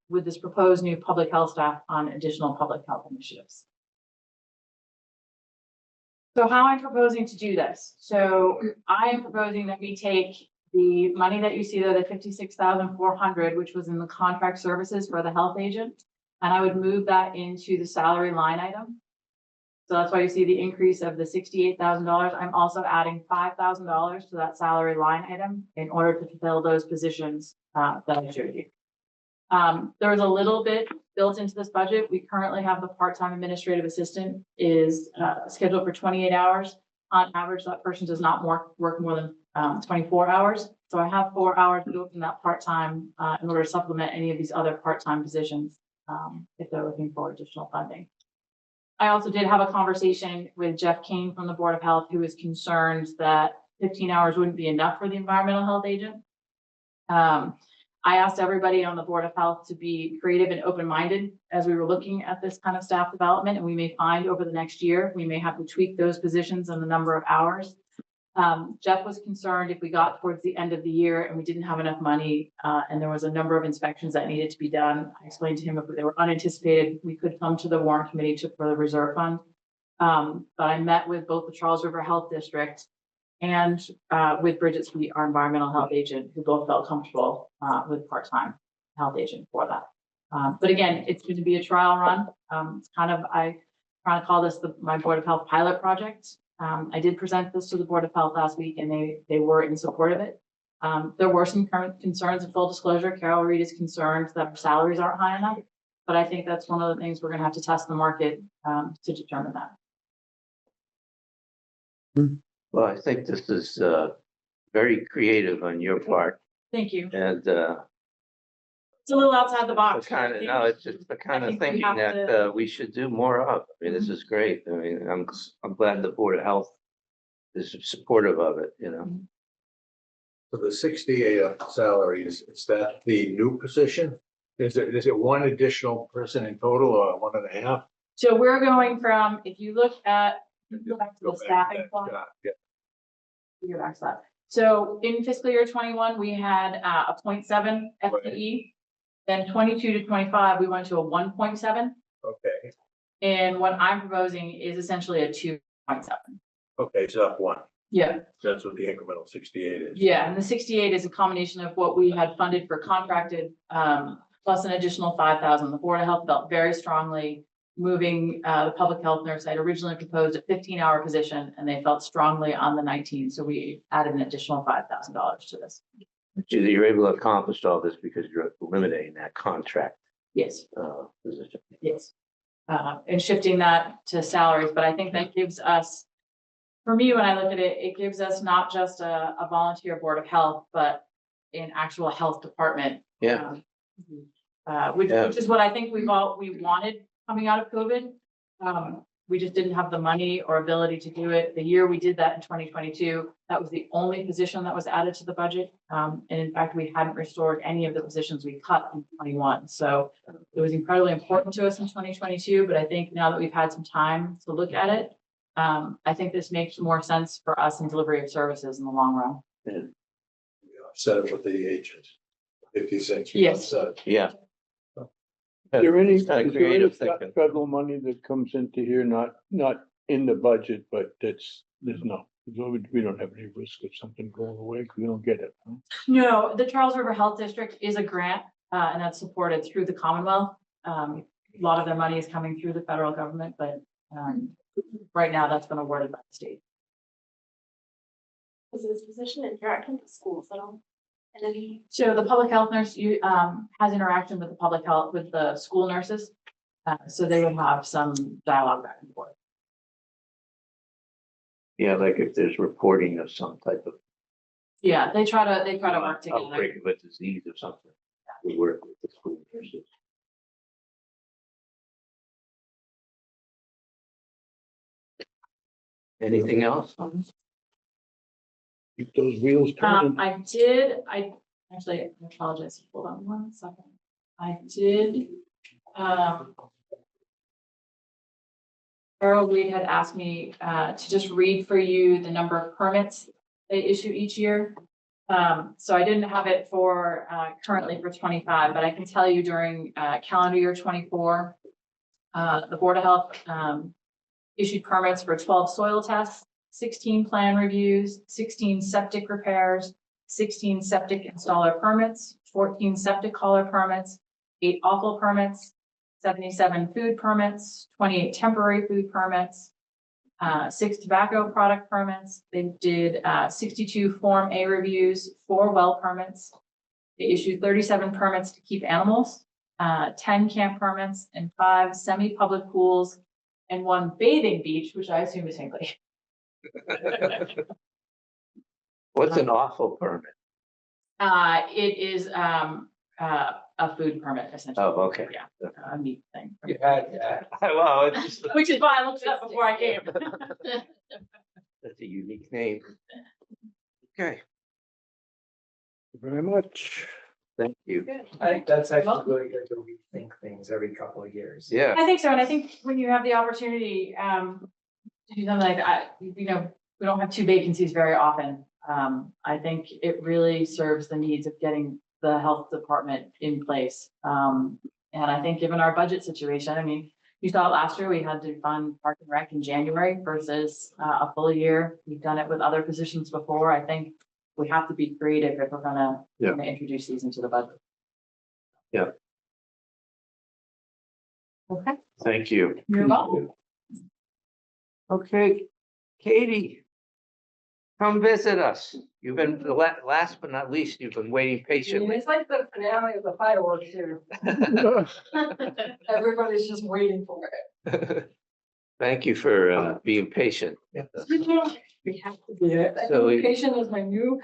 with this proposed new public health staff on additional public health initiatives. So how I'm proposing to do this. So I am proposing that we take the money that you see there, the $56,400, which was in the contract services for the health agent, and I would move that into the salary line item. So that's why you see the increase of the $68,000. I'm also adding $5,000 to that salary line item in order to fulfill those positions that I showed you. There was a little bit built into this budget. We currently have the part-time administrative assistant is scheduled for 28 hours. On average, that person does not work more than 24 hours. So I have 4 hours built in that part-time in order to supplement any of these other part-time positions if they're looking for additional funding. I also did have a conversation with Jeff Kane from the Board of Health, who is concerned that 15 hours wouldn't be enough for the environmental health agent. I asked everybody on the Board of Health to be creative and open-minded as we were looking at this kind of staff development, and we may find over the next year, we may have to tweak those positions and the number of hours. Jeff was concerned if we got towards the end of the year and we didn't have enough money and there was a number of inspections that needed to be done. I explained to him if they were unanticipated, we could come to the Warrant Committee for the reserve fund. But I met with both the Charles River Health District and with Bridget Sweet, our environmental health agent, who both felt comfortable with part-time health agent for that. But again, it's going to be a trial run. It's kind of, I trying to call this my Board of Health pilot project. I did present this to the Board of Health last week and they were in support of it. There were some current concerns of full disclosure. Carol Reed is concerned that our salaries aren't high enough. But I think that's one of the things we're gonna have to test the market to determine that. Well, I think this is very creative on your part Thank you. and It's a little outside the box. kind of, no, it's just the kind of think we thinking have that we should do more of. I mean, this is great. I mean, I'm glad the Board of Health is supportive of it, you know. So the 68 salary, is that the new position? Is it one additional person in total or 1.5? So we're going from, if you look at, go back to Go the back to staffing that plot. chart, yeah. Go back to that. So in fiscal year 21, we had a 0.7 FTE. Then 22 to 25, we went to a 1.7. Okay, And what I'm proposing is essentially a 2.7. okay, so up one. Yeah. That's what the incremental 68 is. Yeah, and the 68 is a combination of what we had funded for contracted, plus an additional 5,000. The Board of Health felt very strongly moving, the public health nurse. I'd originally proposed a 15-hour position and they felt strongly on the 19. So we added an additional $5,000 to this. You're able to accomplish all this because you're eliminating that contract Yes, position. yes. And shifting that to salaries, but I think that gives us, for me, when I look at it, it gives us not just a volunteer Board of Health, but an actual health department. Yeah. Which Yeah. is what I think we wanted coming out of COVID. We just didn't have the money or ability to do it. The year we did that in 2022, that was the only position that was added to the budget. And in fact, we hadn't restored any of the positions we cut in 21. So it was incredibly important to us in 2022, but I think now that we've had some time to look at it, I think this makes more sense for us in delivery of services in the long run. Set it with the agents. 50 cents. Yes. Yeah. Is there any, It's kind of creative thinking. federal money that comes into here, not in the budget, but there's no, we don't have any risk of something going away because we don't get it. Huh? No, the Charles River Health District is a grant, and that's supported through the Commonwealth. A lot of their money is coming through the federal government, but right now that's been awarded by the state. Is this position interacting with schools at all? And then So the public health nurse has interaction with the public health, with the school nurses. So they would have some dialogue back and forth. Yeah, like if there's reporting of some type of Yeah, they try to work together. outbreak of a disease or something. We work with the school nurses. Anything else? Keep those wheels turning. I apologize, hold on 1 second. I did, Carol Reed had asked me, to just read for you the number of permits they issue each year. So I didn't have it for, currently for 25, but I can tell you during, calendar year 24, the Board of Health, issued permits for 12 soil tests, 16 plan reviews, 16 septic repairs, 16 septic installer permits, 14 septic hauler permits, 8 offal permits, 77 food permits, 28 temporary food permits, 6 tobacco product permits. They did 62 Form A reviews, 4 well permits. They issued 37 permits to keep animals, 10 camp permits, and 5 semi-public pools, and 1 bathing beach, which I assume is Hinkley. What's an awful permit? It is a food permit essentially. Oh, okay. Yeah, a meat thing. You had, Well, it's just, Which is why I looked it up before I came. that's a unique name. Okay, Thank you very much. thank you. I think that's actually really good to rethink things every couple of years. Yeah, I think so, and I think when you have the opportunity to do something like that, we don't have 2 vacancies very often. I think it really serves the needs of getting the health department in place. And I think given our budget situation, I mean, you saw it last year, we had to fund Park and Rec in January versus a full year. We've done it with other positions before. I think we have to be creative if we're gonna introduce these into the budget. Yeah. Okay. Thank you. You're welcome. Okay, Katie. Come visit us. You've been, last but not least, you've been waiting patiently. It's like the finale of the fireworks here. Everybody's just waiting for it. Thank you for being patient. We have to be it. I So think patient is my new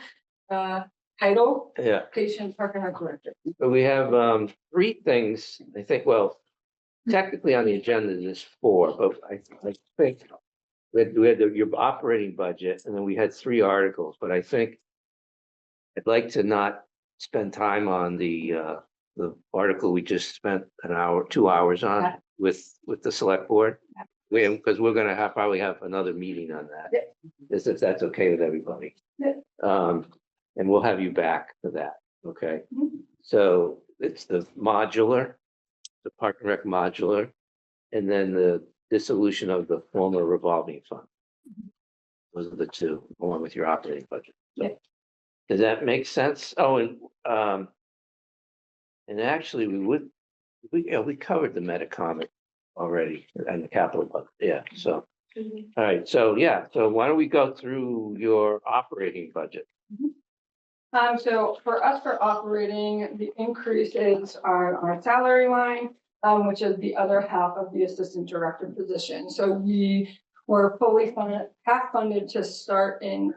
title, Yeah, patient park and rec director. but we have three things, I think, well, technically on the agenda there's four, but I think we had your operating budget and then we had three articles, but I think I'd like to not spend time on the article we just spent an hour, 2 hours on with the select board. Because we're gonna probably have another meeting on that. If that's okay with everybody. And we'll have you back for that, okay? So it's the modular, the Park and Rec modular, and then the dissolution of the former revolving fund. Those are the two, along with your operating budget. So, does that make sense? Oh, and actually, we covered the Metacomet already and the capital budget. Yeah, so. All right, so why don't we go through your operating budget? So for us, for operating, the increase is our salary line, which is the other half of the assistant director position. So we were fully funded, half funded to start in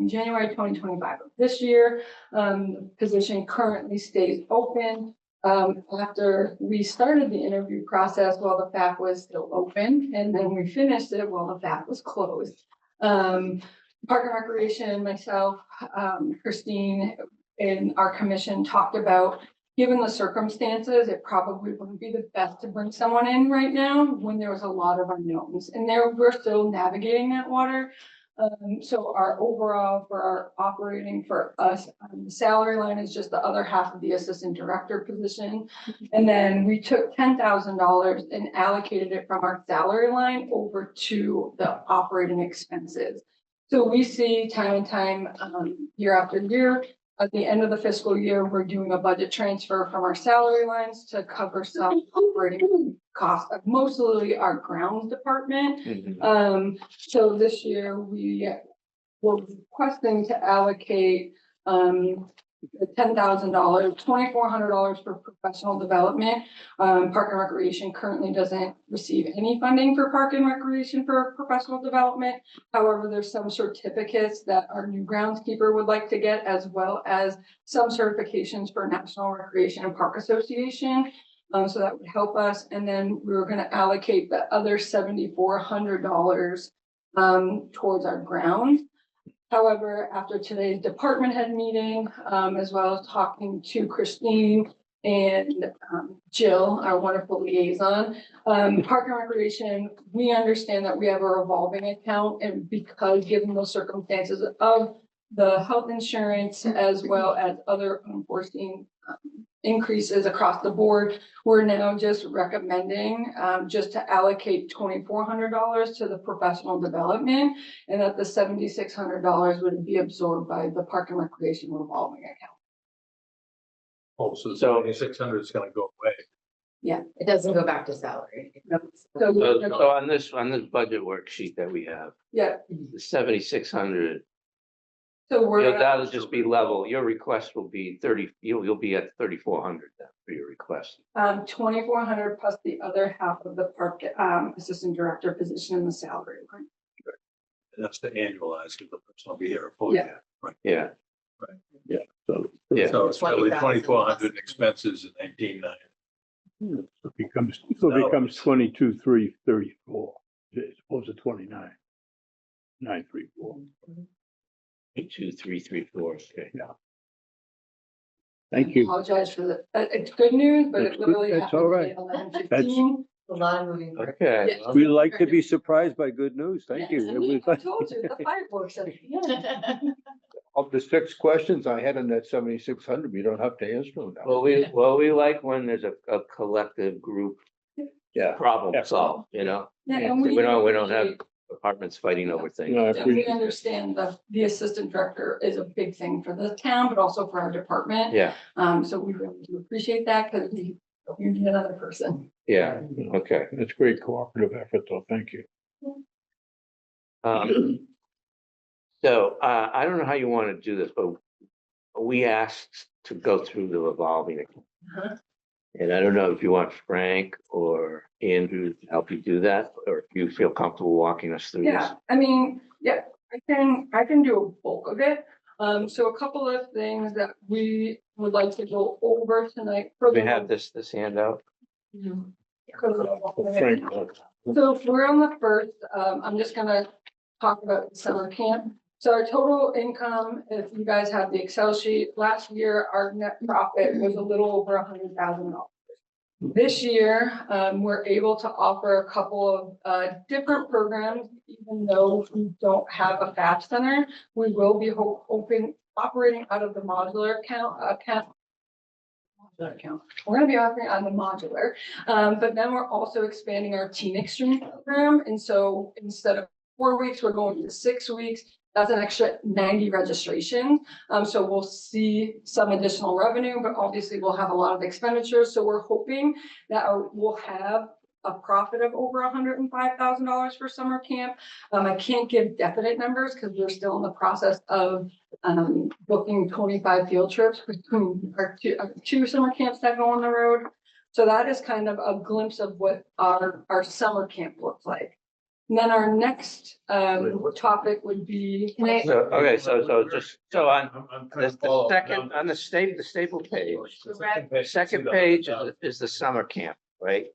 January 2025 of this year. The position currently stays open. After we started the interview process while the FAC was still open, and then we finished it while the FAC was closed. Park and Recreation, myself, Christine, and our commission talked about, given the circumstances, it probably wouldn't be the best to bring someone in right now when there was a lot of unknowns, and we're still navigating that water. So our overall for our operating for us, the salary line is just the other half of the assistant director position. And then we took $10,000 and allocated it from our salary line over to the operating expenses. So we see time and time, year after year, at the end of the fiscal year, we're doing a budget transfer from our salary lines to cover some operating costs of mostly our grounds department. So this year we were requesting to allocate $10,000, $2,400 for professional development. Park and Recreation currently doesn't receive any funding for Park and Recreation for professional development. However, there's some certificates that our new groundskeeper would like to get, as well as some certifications for National Recreation and Park Association. So that would help us. And then we were going to allocate the other $7,400 towards our grounds. However, after today's department head meeting, as well as talking to Christine and Jill, our wonderful liaison, Park and Recreation, we understand that we have a revolving account, and because given those circumstances of the health insurance as well as other unforeseen increases across the board, we're now just recommending just to allocate $2,400 to the professional development, and that the $7,600 would be absorbed by the Park and Recreation revolving account. Oh, so 7,600 is gonna go away. Yeah, it doesn't go back to salary. So on this budget worksheet that we have, Yeah, the 7,600. so That'll just be level. Your request will be 30, you'll be at 3,400 then for your request. 2,400 plus the other half of the park assistant director position in the salary line. That's to annualize, because the person will be here a full year. Right. Yeah. Right. Yeah, so. Yeah. So it's probably 2,400 expenses and 19,900. It becomes 22,334, as opposed to 29,934. 2, 3, 3, 4. Okay. Yeah. Thank you. Apologize for the, it's good news, but That's it good. literally That's happened all right. at 11:15. A lot of moving parts. Okay. Yeah. We like to be surprised by good news. Thank you. Yes, It and was I like- told you, the fireworks at the end. Of the 6 questions I had in that 7,600, you don't have to answer them now. Well, we like when there's a collective group Yeah. problem Yeah. solved, you know? Yeah, and We don't have appreciate- departments fighting over things. No, I And we appreciate it. understand the assistant director is a big thing for the town, but also for our department. Yeah, So we really do appreciate that, because we You need another person. Yeah, okay. It's great cooperative effort, though. Thank you. So, I don't know how you want to do this, but we asked to go through the revolving account. Uh-huh. And I don't know if you want Frank or Andrew to help you do that, or if you feel comfortable walking us through this. Yeah, I mean, yeah, I can do a bulk of it. So a couple of things that we would like to go over tonight. We have this handout. Frank, So if we're on the first, I'm just gonna talk about summer camp. So our total income, if you guys have the Excel sheet, last year, our net profit was a little over $100,000. This year, we're able to offer a couple of different programs, even though we don't have a FAP center. We will be operating out of the modular account. We're gonna be offering on the modular, but then we're also expanding our Teen Extreme program. And so instead of 4 weeks, we're going to 6 weeks. That's an extra 90 registrations. So we'll see some additional revenue, but obviously we'll have a lot of expenditures. So we're hoping that we'll have a profit of over $105,000 for summer camp. I can't give definite numbers because we're still in the process of booking 25 field trips between our two summer camps that go on the road. So that is kind of a glimpse of what our summer camp looks like. And then our next topic would be. So, okay, so just, so on the second, on the staple page, the second page is the summer camp, right?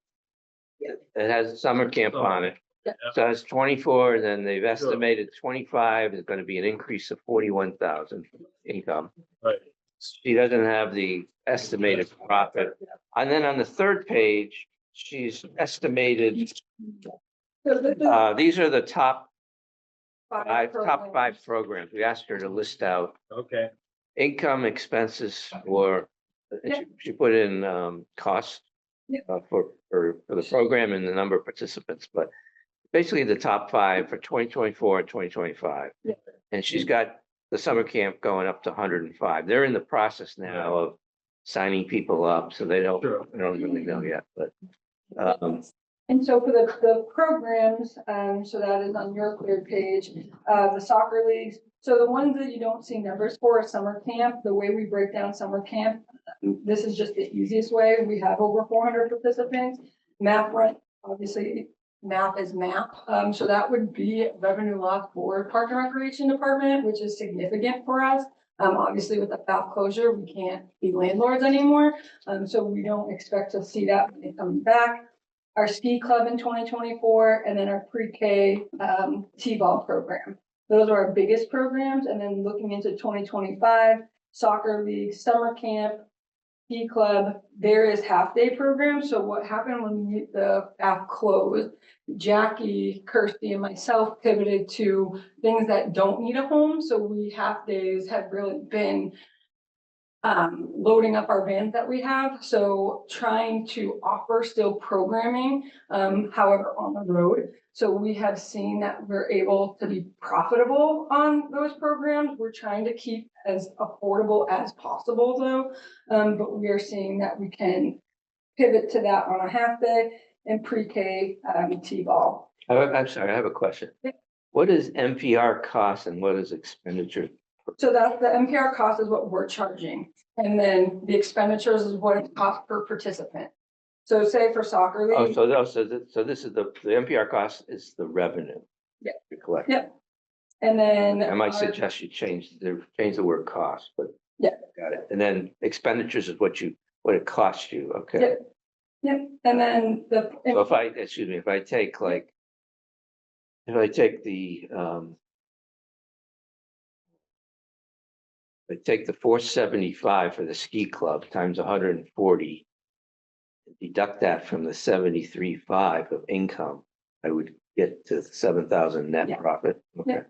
Yeah. It has a summer camp on it. Yeah. So it's 24, then they've estimated 25 is going to be an increase of 41,000 income. Right. She doesn't have the estimated profit. And then on the third page, she's estimated, these are the top five programs. We asked her to list out Okay. income, expenses, or she put in cost for the program and the number of participants, but basically the top 5 for 2024 and 2025. Yeah. And she's got the summer camp going up to 105. They're in the process now of signing people up, so they don't really know yet, but And so for the programs, so that is on your cleared page, the soccer leagues. So the ones that you don't see numbers for are summer camp. The way we break down summer camp, this is just the easiest way. We have over 400 participants. MAP run, obviously, MAP is MAP. So that would be revenue loss for Park and Recreation Department, which is significant for us. Obviously with the FAP closure, we can't be landlords anymore. So we don't expect to see that when it comes back. Our ski club in 2024, and then our pre-K T-ball program. Those are our biggest programs. And then looking into 2025, soccer league, summer camp, ski club, there is half-day programs. So what happened when the app closed, Jackie, Kirsty, and myself pivoted to things that don't need a home. So we half-days have really been loading up our vans that we have. So trying to offer still programming, however, on the road. So we have seen that we're able to be profitable on those programs. We're trying to keep as affordable as possible though. But we are seeing that we can pivot to that on a half day and pre-K T-ball. I'm sorry, I have a question. What is NPR cost and what is expenditure? So that's the NPR cost is what we're charging. And then the expenditures is what it costs per participant. So say for soccer Oh, league. so this is the NPR cost is the revenue. Yeah. You collect. Yep. And then. I might suggest you change the word cost, but. Yeah. Got it. And then expenditures is what it costs you. Okay. Yep. Yep. And then So if I take the 475 for the ski club times 140, deduct that from the 73.5 of income, I would get to 7,000 net profit. Okay.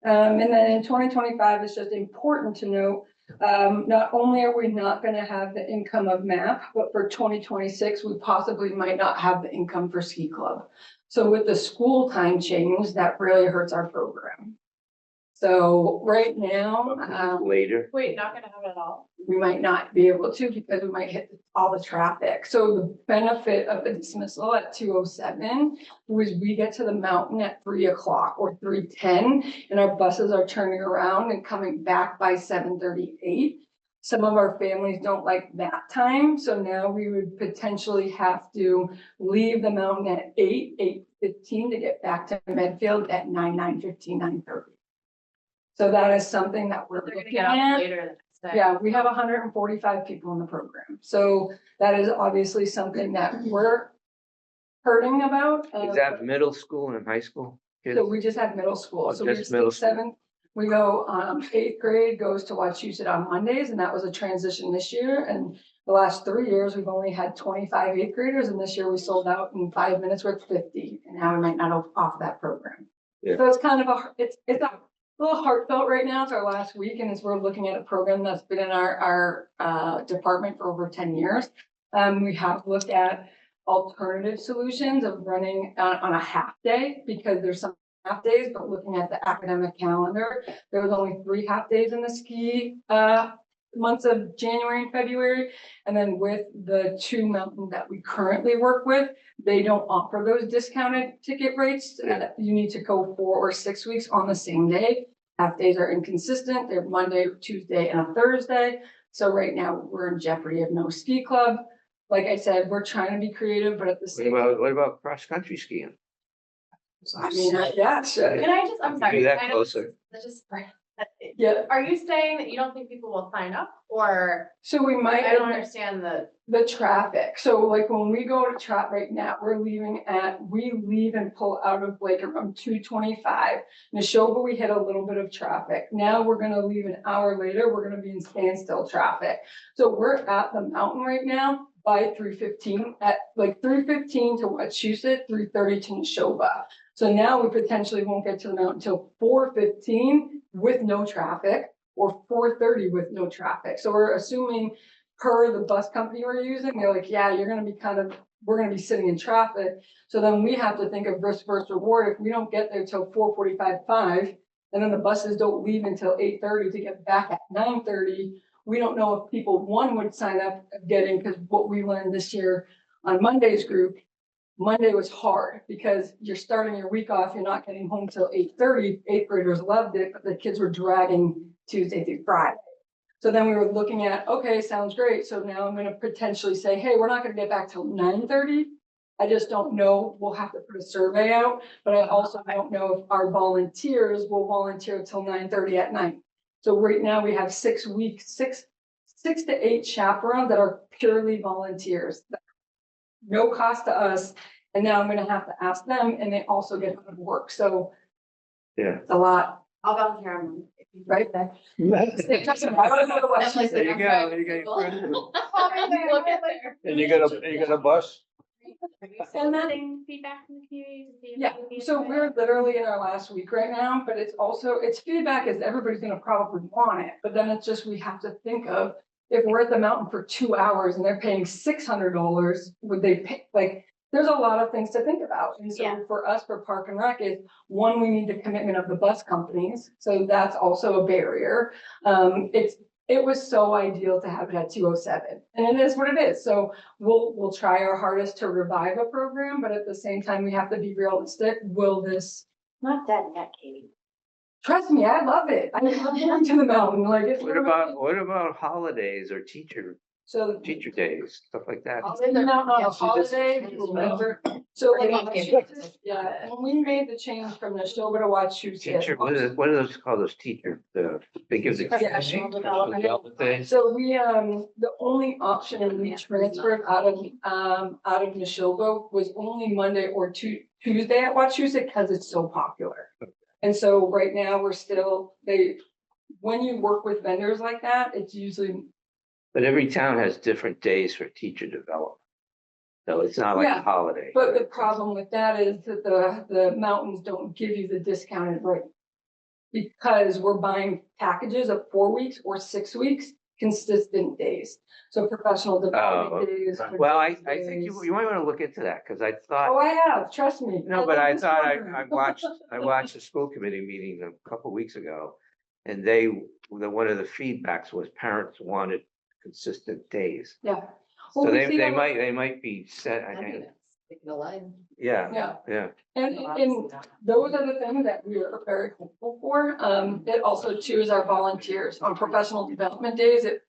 And then in 2025, it's just important to note, not only are we not going to have the income of MAP, but for 2026, we possibly might not have the income for ski club. So with the school time change, that really hurts our program. So right now, Later. Wait, not gonna have it at all? we might not be able to because we might hit all the traffic. So the benefit of the dismissal at 2:07 was we get to the mountain at 3 o'clock or 3:10, and our buses are turning around and coming back by 7:38. Some of our families don't like that time, so now we would potentially have to leave the mountain at 8:15 to get back to Medfield at 9:15, 9:30. So that is something that we're They're gonna looking get out at. later the next day. Yeah, we have 145 people in the program, so that is obviously something that we're hurting about. Is that middle school and high school? kids? So we just had middle school, Oh, so we're just middle 6th, school. 7th. We go, 8th grade goes to Wachusett on Mondays, and that was a transition this year, and the last 3 years, we've only had 25 8th graders, and this year we sold out in 5 minutes with 50, and now we might not offer that program. Yeah. So it's kind of it's a little heartfelt right now. It's our last week, and as we're looking at a program that's been in our department for over 10 years. We have looked at alternative solutions of running on a half day, because there's some half days, but looking at the academic calendar, there was only 3 half days in the ski months of January and February. And then with the 2 mountains that we currently work with, they don't offer those discounted ticket rates. You need to go 4 or 6 weeks on the same day. Half days are inconsistent. They're Monday, Tuesday, and a Thursday. So right now we're in jeopardy of no ski club. Like I said, we're trying to be creative, but at the same time, What about cross-country skiing? I mean, yeah, sure. Can I just, I'm Do sorry. that I know closer. that's just, Yeah, are you saying that you don't think people will sign up, or so we might. I don't understand the traffic. So like when we go to trap right now, we leave and pull out of Blake around 2:25. Neshoba, we hit a little bit of traffic. Now we're gonna leave an hour later, we're gonna be in standstill traffic. So we're at the mountain right now by 3:15, at like 3:15 to Wachusett, 3:30 to Neshoba. So now we potentially won't get to the mountain until 4:15 with no traffic, or 4:30 with no traffic. So we're assuming per the bus company we're using, they're like, yeah, we're gonna be sitting in traffic. So then we have to think of risk versus reward. If we don't get there till 4:45, 5, and then the buses don't leave until 8:30 to get back at 9:30, we don't know if people, would sign up getting, because what we learned this year on Monday's group, Monday was hard because you're starting your week off, you're not getting home till 8:30. 8th graders loved it, but the kids were dragging Tuesday through Friday. So then we were looking at, okay, sounds great. So now I'm gonna potentially say, hey, we're not gonna get back till 9:30. I just don't know. We'll have to put a survey out, but I also don't know if our volunteers will volunteer till 9:30 at night. So right now we have 6 weeks, six to 8 chaperones that are purely volunteers. No cost to us, and now I'm gonna have to ask them, and they also get out of work, so. Yeah. It's a lot, I'll volunteer on if you right? there. It doesn't matter what That's like There you the go. next You got your first one. Look at there. And you got a bus? And then feedback from the community to see if. Yeah, they would be so we're interested. literally in our last week right now, but it's feedback is everybody's gonna probably want it, but then it's just, we have to think of. If we're at the mountain for 2 hours and they're paying $600, would they pay, like, there's a lot of things to think about. And Yeah. so for us, for Park and Rec is, one, we need the commitment of the bus companies, so that's also a barrier. It was so ideal to have it at 2:07, and it is what it is. So we'll try our hardest to revive a program, but at the same time, we have to be realistic. Will this, Not dead yet, Katie. trust me, I love it. I love going to the mountain, like it's. What about holidays or teacher So. days, stuff like that? Not on a holiday, remember, so like, Okay. yeah, when we made the change from the Neshoba to Wachusett. Teacher, what are those called, those teacher, they give the. Professional development. days? So we, the only option when we transferred out of Neshoba was only Monday or Tuesday at Wachusett, because it's so popular. And so right now, we're still, when you work with vendors like that, it's usually. But every town has different days for teacher development. So it's not like Yeah, a holiday. But the problem with that is that the mountains don't give you the discounted rate. Because we're buying packages of 4 weeks or 6 weeks, consistent days. So professional development days. Well, I days. think you might want to look into that, because I Oh, thought, I have, trust me. no, but I love this thought program. I watched the school committee meeting a couple weeks ago. And one of the feedbacks was parents wanted consistent days. Yeah. So Well, we see that- they might be set, I think, Sticking a line. yeah, yeah. And those are the things that we are very hopeful for. It also too is our volunteers on professional development days. It's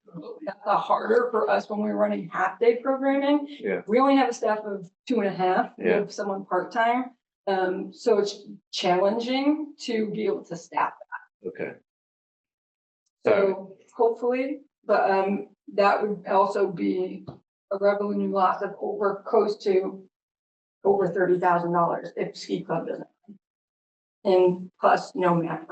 harder for us when we're running half-day programming. Yeah. We only have a staff of 2.5. We Yeah. have someone part-time. So it's challenging to be able to staff that. Okay. So hopefully, but that would also be a revenue loss of close to over $30,000 if ski club doesn't. And plus no match.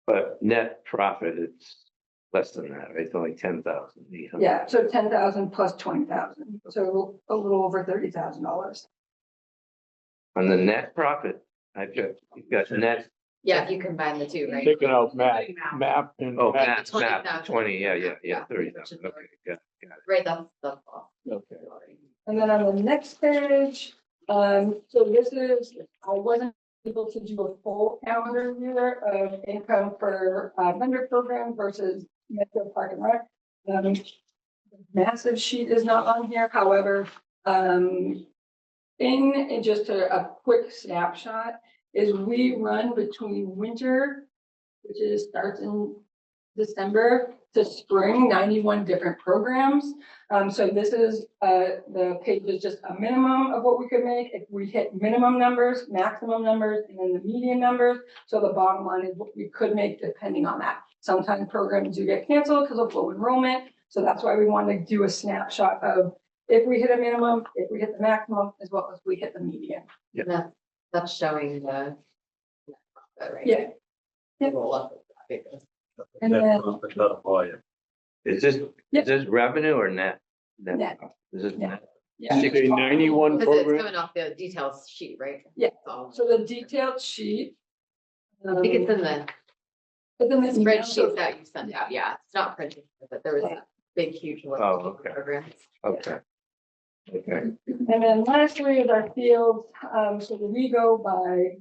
But net profit, it's less than that, right? It's only 10,000. Yeah, so 10,000 plus 20,000, so a little over $30,000. On the net profit, you've got net, Yeah, if you combine the two, right? Taking out map and. oh, Right, map, 20,000. 20, yeah, Yeah. 30,000, okay, got it. Right, that's all. Okay. And then on the next page, so this is, I wasn't able to do a full calendar year of income for vendor program versus Medfield Park and Rec. Massive sheet is not on here, however, in just a quick snapshot is we run between winter, which is starts in December to spring, 91 different programs. So this is, the page is just a minimum of what we could make. If we hit minimum numbers, maximum numbers, and then the median numbers. So the bottom line is what we could make depending on that. Sometimes programs do get canceled because of low enrollment. So that's why we want to do a snapshot of if we hit a minimum, if we hit the maximum, as well as we hit the median. That's showing the. Right? Yeah. Yeah. Roll up. And Net then- profit, not volume. Is this Yep. revenue or net? Net. Is this Yeah. net? Yeah. You say 91 Because it's program, coming off the details sheet, right? Yeah. So So the detailed sheet. I think it's in the But then this spreadsheet that you sent out. Yeah, it's not printed, but there was a big, huge list Oh, of okay. programs. Okay. Okay, And then lastly is our fields, so we go by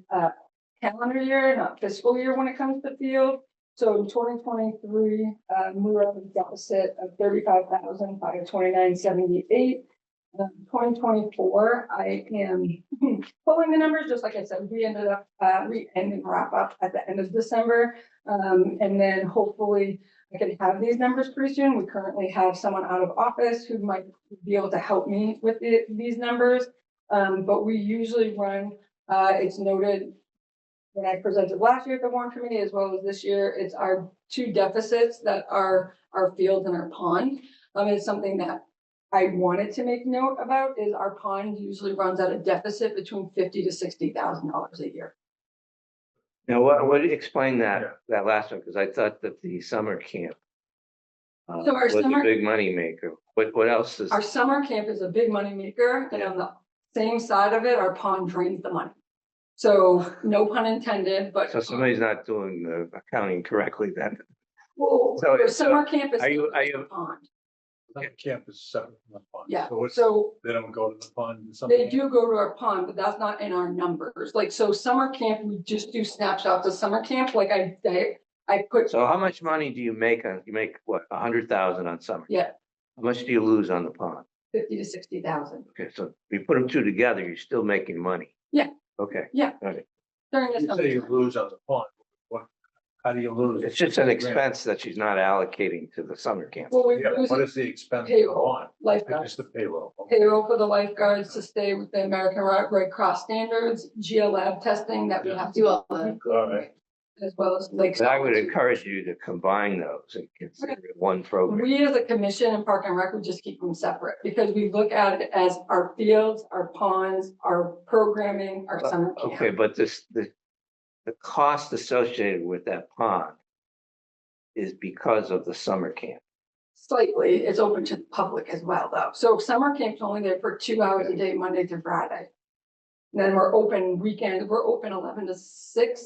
calendar year, not fiscal year when it comes to field. So in 2023, we were at a deficit of 35,529.78. 2024, I am pulling the numbers, just like I said, we end and wrap up at the end of December. And then hopefully I can have these numbers pretty soon. We currently have someone out of office who might be able to help me with these numbers. But we usually run, it's noted when I presented last year at the Warrant Committee, as well as this year, it's our two deficits that are our field and our pond. It's something that I wanted to make note about is our pond usually runs at a deficit between $50,000 to $60,000 a year. now what, explain that last one, because I thought that the summer camp So our was a summer- big money maker. What else is? Our summer camp is a big money maker, and on the same side of it, our pond drains the money. So no pun intended, but. So somebody's not doing the accounting correctly then. Well, So- our so summer camp is. are you- Pond. That camp is separate from the pond. Yeah, So it's, so they don't go to the pond and they something. do go to our pond, but that's not in our numbers. Like, so summer camp, we just do snapshots of summer camp, like I put, So how much money do you make you make what, 100,000 on summer? yeah, How much do you lose on the pond? 50 to 60,000 Okay, so if you put them two together, you're still making money. Yeah. Okay. Yeah. All right. during this. You say you lose on the pond. What, how do you lose? It's just an expense that she's not allocating to the summer camp. Well, we Yeah, lose what is the expense of the payroll, pond? lifeguards. Just the payroll. Payroll for the lifeguards to stay with the American Red Cross standards, GL lab testing that we have to Do all the. All right. as well as like. But I would encourage you to combine those and consider it one program. We as a commission and Park and Rec would just keep them separate because we look at it as our fields, our ponds, our programming, our summer camp. Okay, but the cost associated with that pond is because of the summer camp. Slightly, it's open to the public as well, though. So summer camp's only there for 2 hours a day, Monday through Friday. Then we're open weekends, we're open 11 to 6,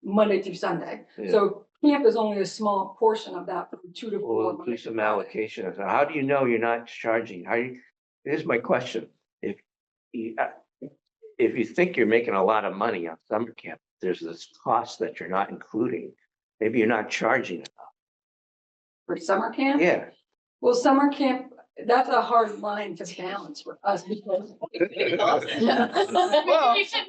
Monday through Sunday. Yeah. So camp is only a small portion of that from 2 to 4. We'll include some allocation. How do you know you're not charging? Here's my question. If you think you're making a lot of money on summer camp, there's this cost that you're not including. Maybe you're not charging enough. For summer camp? Yeah. Well, summer camp, that's a hard line to balance for us because. You shouldn't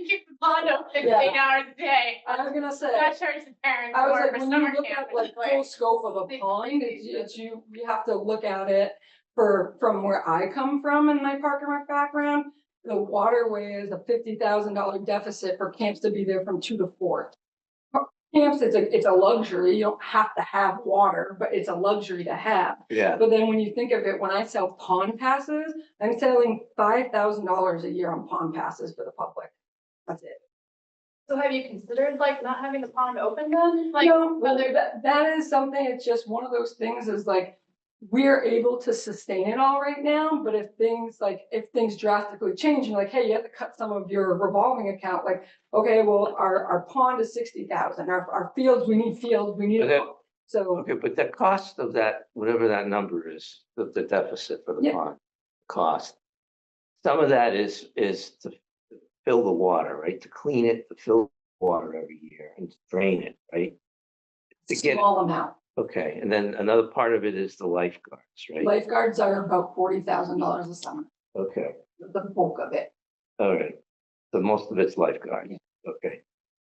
keep the pond open Yeah. 8 hours a day. I was gonna say. That charges the parents I was more like, for when you summer look camp. at like it's full scope of a big pond, crazy. it's you, we have to look at it from where I come from in my park and rec background. The waterway is a $50,000 deficit for camps to be there from 2 to 4. Camps, it's a luxury. You don't have to have water, but it's a luxury to have. Yeah. But then when you think of it, when I sell pond passes, I'm selling $5,000 a year on pond passes for the public. That's it. So have you considered like not having the pond open then? Like No, whether that is something, it's just one of those things is like, we're able to sustain it all right now, but if things drastically change, and like, hey, you have to cut some of your revolving account, like, okay, well, our pond is 60,000, our fields, we need fields, we need But a that- pond. So, Okay, but the cost of that, whatever that number is, the deficit for the Yeah. pond cost. Some of that is to fill the water, right? To clean it, to fill water every year and to drain it, right? To get it. small amount. Okay, and then another part of it is the lifeguards, right? Lifeguards are about $40,000 a summer, Okay, the bulk of it. all right. So most of it's lifeguard. Okay.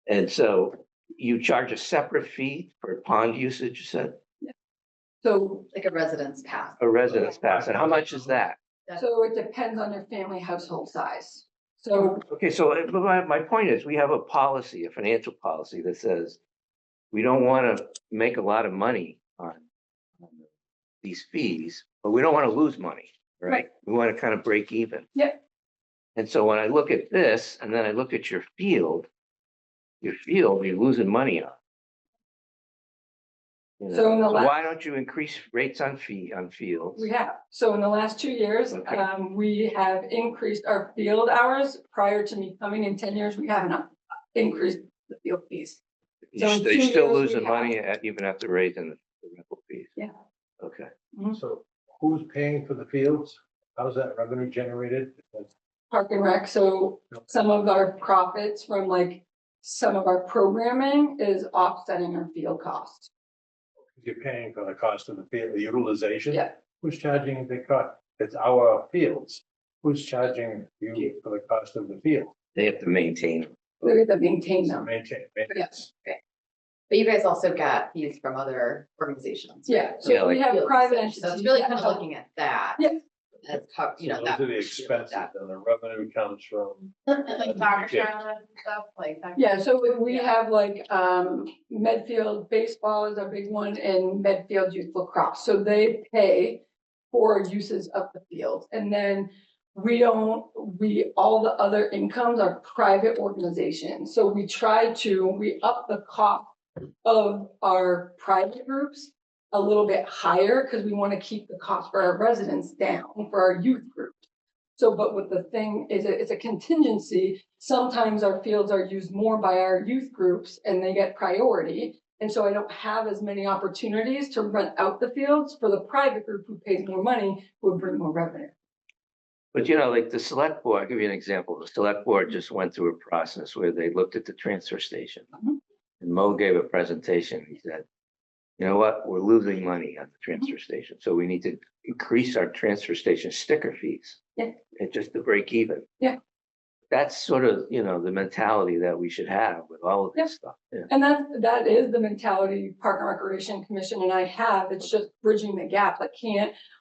And so you charge a separate fee for pond usage, you said? So, Like a residence pass. A residence pass, and how much is that? so it depends on your family household size. So, Okay, so but my point is, we have a policy, a financial policy that says we don't want to make a lot of money on these fees, but we don't want to lose money, right? Right. We want to kind of break even. Yep. And so when I look at this and then I look at your field, you're losing money on. You So in the know, last- why don't you increase rates on fields? we have, so in the last 2 years, Okay. we have increased our field hours. Prior to me coming in 10 years, we haven't increased the field fees. so in You're 2 still years we losing have- money even after raising the rental fees? Yeah. Okay. So who's paying for the fields? How's that revenue generated? Park and Rec, so some of our profits from like some of our programming is offsetting our field costs. You're paying for the cost of the field, the utilization? Yeah. Who's charging the cost? It's our fields. Who's charging you for the cost of the field? They have to maintain. We have to maintain them. Maintain. Yes. But you guys also got fees from other organizations. right? Yeah, so Yeah, we like- have private So entities. it's really that kind of help. looking at that. Yeah. As, you know, So that. those are the expenses and the revenue comes from. like soccer tournaments and stuff like that. Yeah, so we have like, Medfield baseball is a big one and Medfield youth lacrosse. So they pay for uses of the field. And then all the other incomes are private organizations. So we up the cost of our private groups a little bit higher because we want to keep the cost for our residents down for our youth group. So, but what the thing is, it's a contingency. Sometimes our fields are used more by our youth groups and they get priority. And so I don't have as many opportunities to rent out the fields for the private group who pays more money, who would bring more revenue. But you know, like the select board, I'll give you an example. The select board just went through a process where they looked at the transfer station. Mhm. And Mo gave a presentation. He said, you know what, we're losing money at the transfer station. So we need to increase our transfer station sticker fees. Yeah. And just to break even. Yeah. That's sort of, you know, the mentality that we should have with all of this stuff. Yeah. And that is the mentality Park and Recreation Commission and I have. It's just bridging the gap.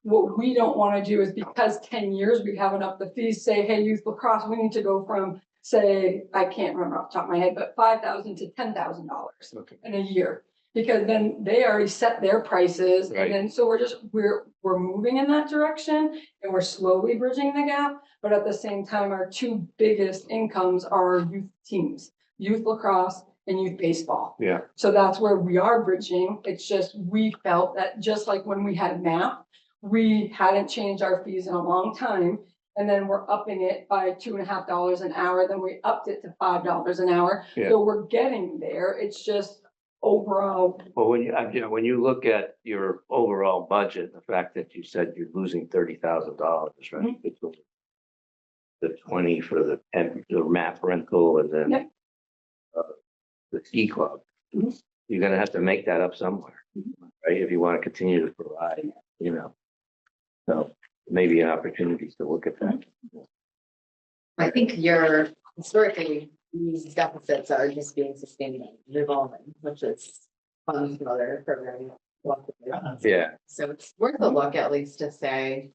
What we don't want to do is because 10 years we haven't upped the fees, say, hey, youth lacrosse, we need to go from, say, I can't remember off the top of my head, but $5,000 to $10,000 Okay. in a year. Because then they already set their prices Right. and then so we're moving in that direction and we're slowly bridging the gap. But at the same time, our two biggest incomes are youth teams, youth lacrosse and youth baseball. Yeah. So that's where we are bridging. It's just, we felt that just like when we had MAP, we hadn't changed our fees in a long time. And then we're upping it by $2.50 an hour. Then we upped it to $5 an hour. Yeah. So we're getting there. It's just, overall. Well, when you look at your overall budget, the fact that you said you're losing $30,000, right? Between the 20 for the map rental and then Yep. the ski club, Mhm. you're gonna have to make that up somewhere, right? If you want to continue to provide, So maybe an opportunity to look at that. I think historically, these deficits are just being sustained by revolving, which is funds from other programs. Yeah. So it's worth a look at least to say,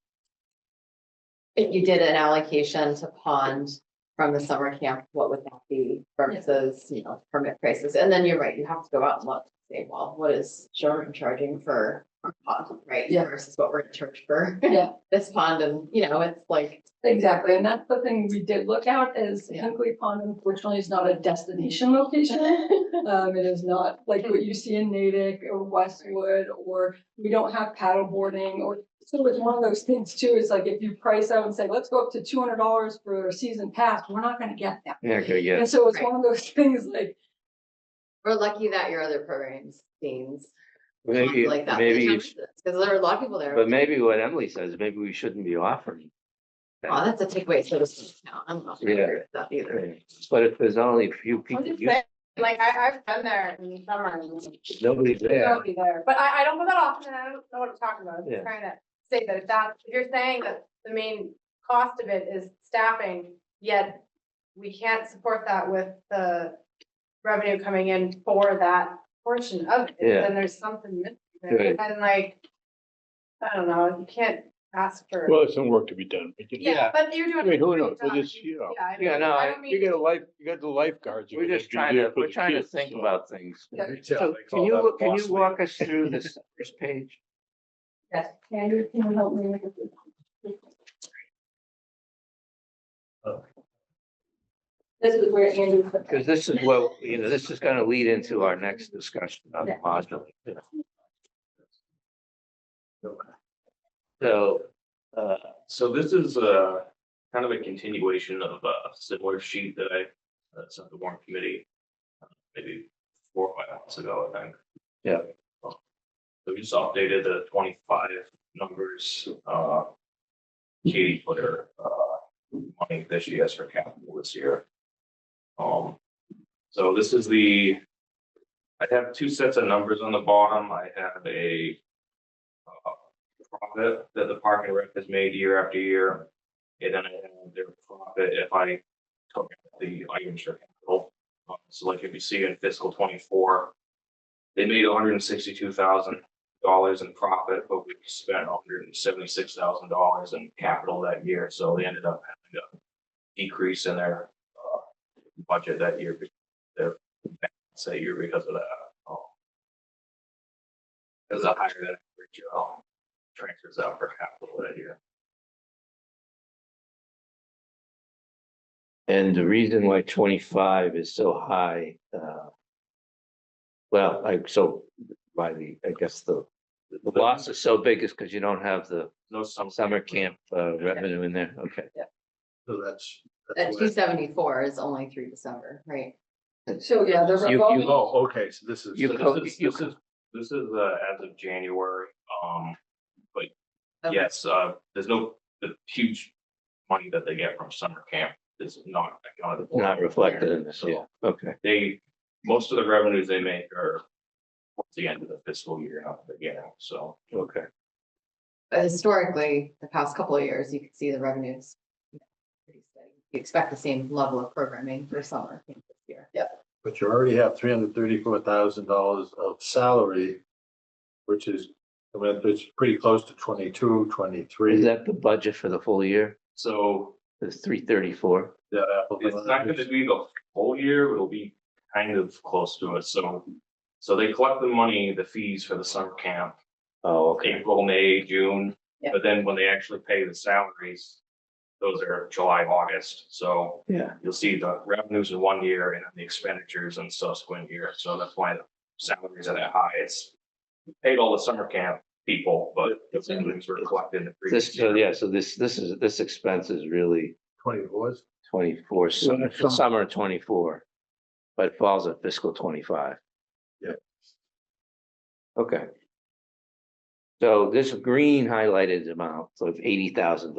if you did an allocation to pond from the summer camp, what would that be versus, permit prices? And then you're right, you have to go out and look, say, well, what is Sherburne charging for our pond, right? Yeah. Versus what we're in charge for Yeah. this pond, and it's like, Exactly, and that's the thing we did look at is Yeah. Hinkley Pond unfortunately is not a destination location. It is not like what you see in Natick or Westwood, or we don't have paddle boarding, or so it's one of those things too, is like if you price out and say, let's go up to $200 for a season pass, we're not gonna get that. Yeah, okay, yeah. And so it's one of those things like, we're lucky that your other programs seems Maybe, like that. maybe, Because there are a lot of people there. but maybe what Emily says, maybe we shouldn't be offering. Oh, that's a takeaway, so to count. I'm not sure I agree with that either. But if there's only a few people, Like, I've been there in the summer. And nobody's there. nobody there, but I don't go that often, and I don't know what I'm talking about. I'm Yeah. just trying to say that if you're saying that the main cost of it is staffing, yet we can't support that with the revenue coming in for that portion of it, Yeah. then there's something missing there. Right. And like, I don't know, you can't ask for. Well, there's some work to be done. We can- Yeah, but you're doing. I mean, who a great knows? We'll job. just, Yeah, I Yeah, mean, no, I don't mean. You got the lifeguards. We're just trying to think about things. So can you walk us through this first page? yes, Andrew, can you help me with this? This is where Andrew. put that. Because this is what, this is gonna lead into our next discussion on the modular. So, So this is kind of a continuation of a similar sheet that I sent the Warrant Committee maybe 4 or 5 months ago, I think. Yeah. So we just updated the 25 numbers. Katie put her money that she has for capital this year. So this is I have 2 sets of numbers on the bottom. I have a profit that the Park and Rec has made year after year. And then I have their profit if I took out the items for capital. So like if you see in fiscal 24, they made $162,000 in profit, but we spent $176,000 in capital that year. So they ended up having a decrease in their budget that year, their balance that year because of that. Because a higher than average transfers out for capital that year. and the reason why 25 is so high, I guess the loss is so big is because you don't have the No summer camp revenue in there. Okay. So that's. That what- 274 is only through December, right? So, yeah, the You- revolving. Oh, okay, so this is. You so co- this is- you this is- This is as of January, but Okay. yes, there's the huge money that they get from summer camp is not accounted for. Not reflected in this. Yeah. Okay. Most of the revenues they make are towards the end of the fiscal year, not the beginning, so. Okay. But historically, the past couple of years, you could see the revenues. Pretty steady. You expect the same level of programming for summer camp this year. Yep. But you already have $334,000 of salary, which is, I mean, it's pretty close to 22, 23. Is that the budget for the full year? So It's 334. That apple to it's not gonna be the whole year, it'll be kind of close to it, so they collect the money, the fees for the summer camp, Oh, okay. April, May, June, Yeah. but then when they actually pay the salaries, those are July, August, so Yeah. you'll see the revenues in one year and then the expenditures in subsequent year, so that's why the salaries are that high. It's paid all the summer camp people, but the revenues were collected in the previous This, year. so this expense is really 24s. 24, that's some- summer 24, but falls at fiscal 25. Okay. So this green highlighted amount of $80,000,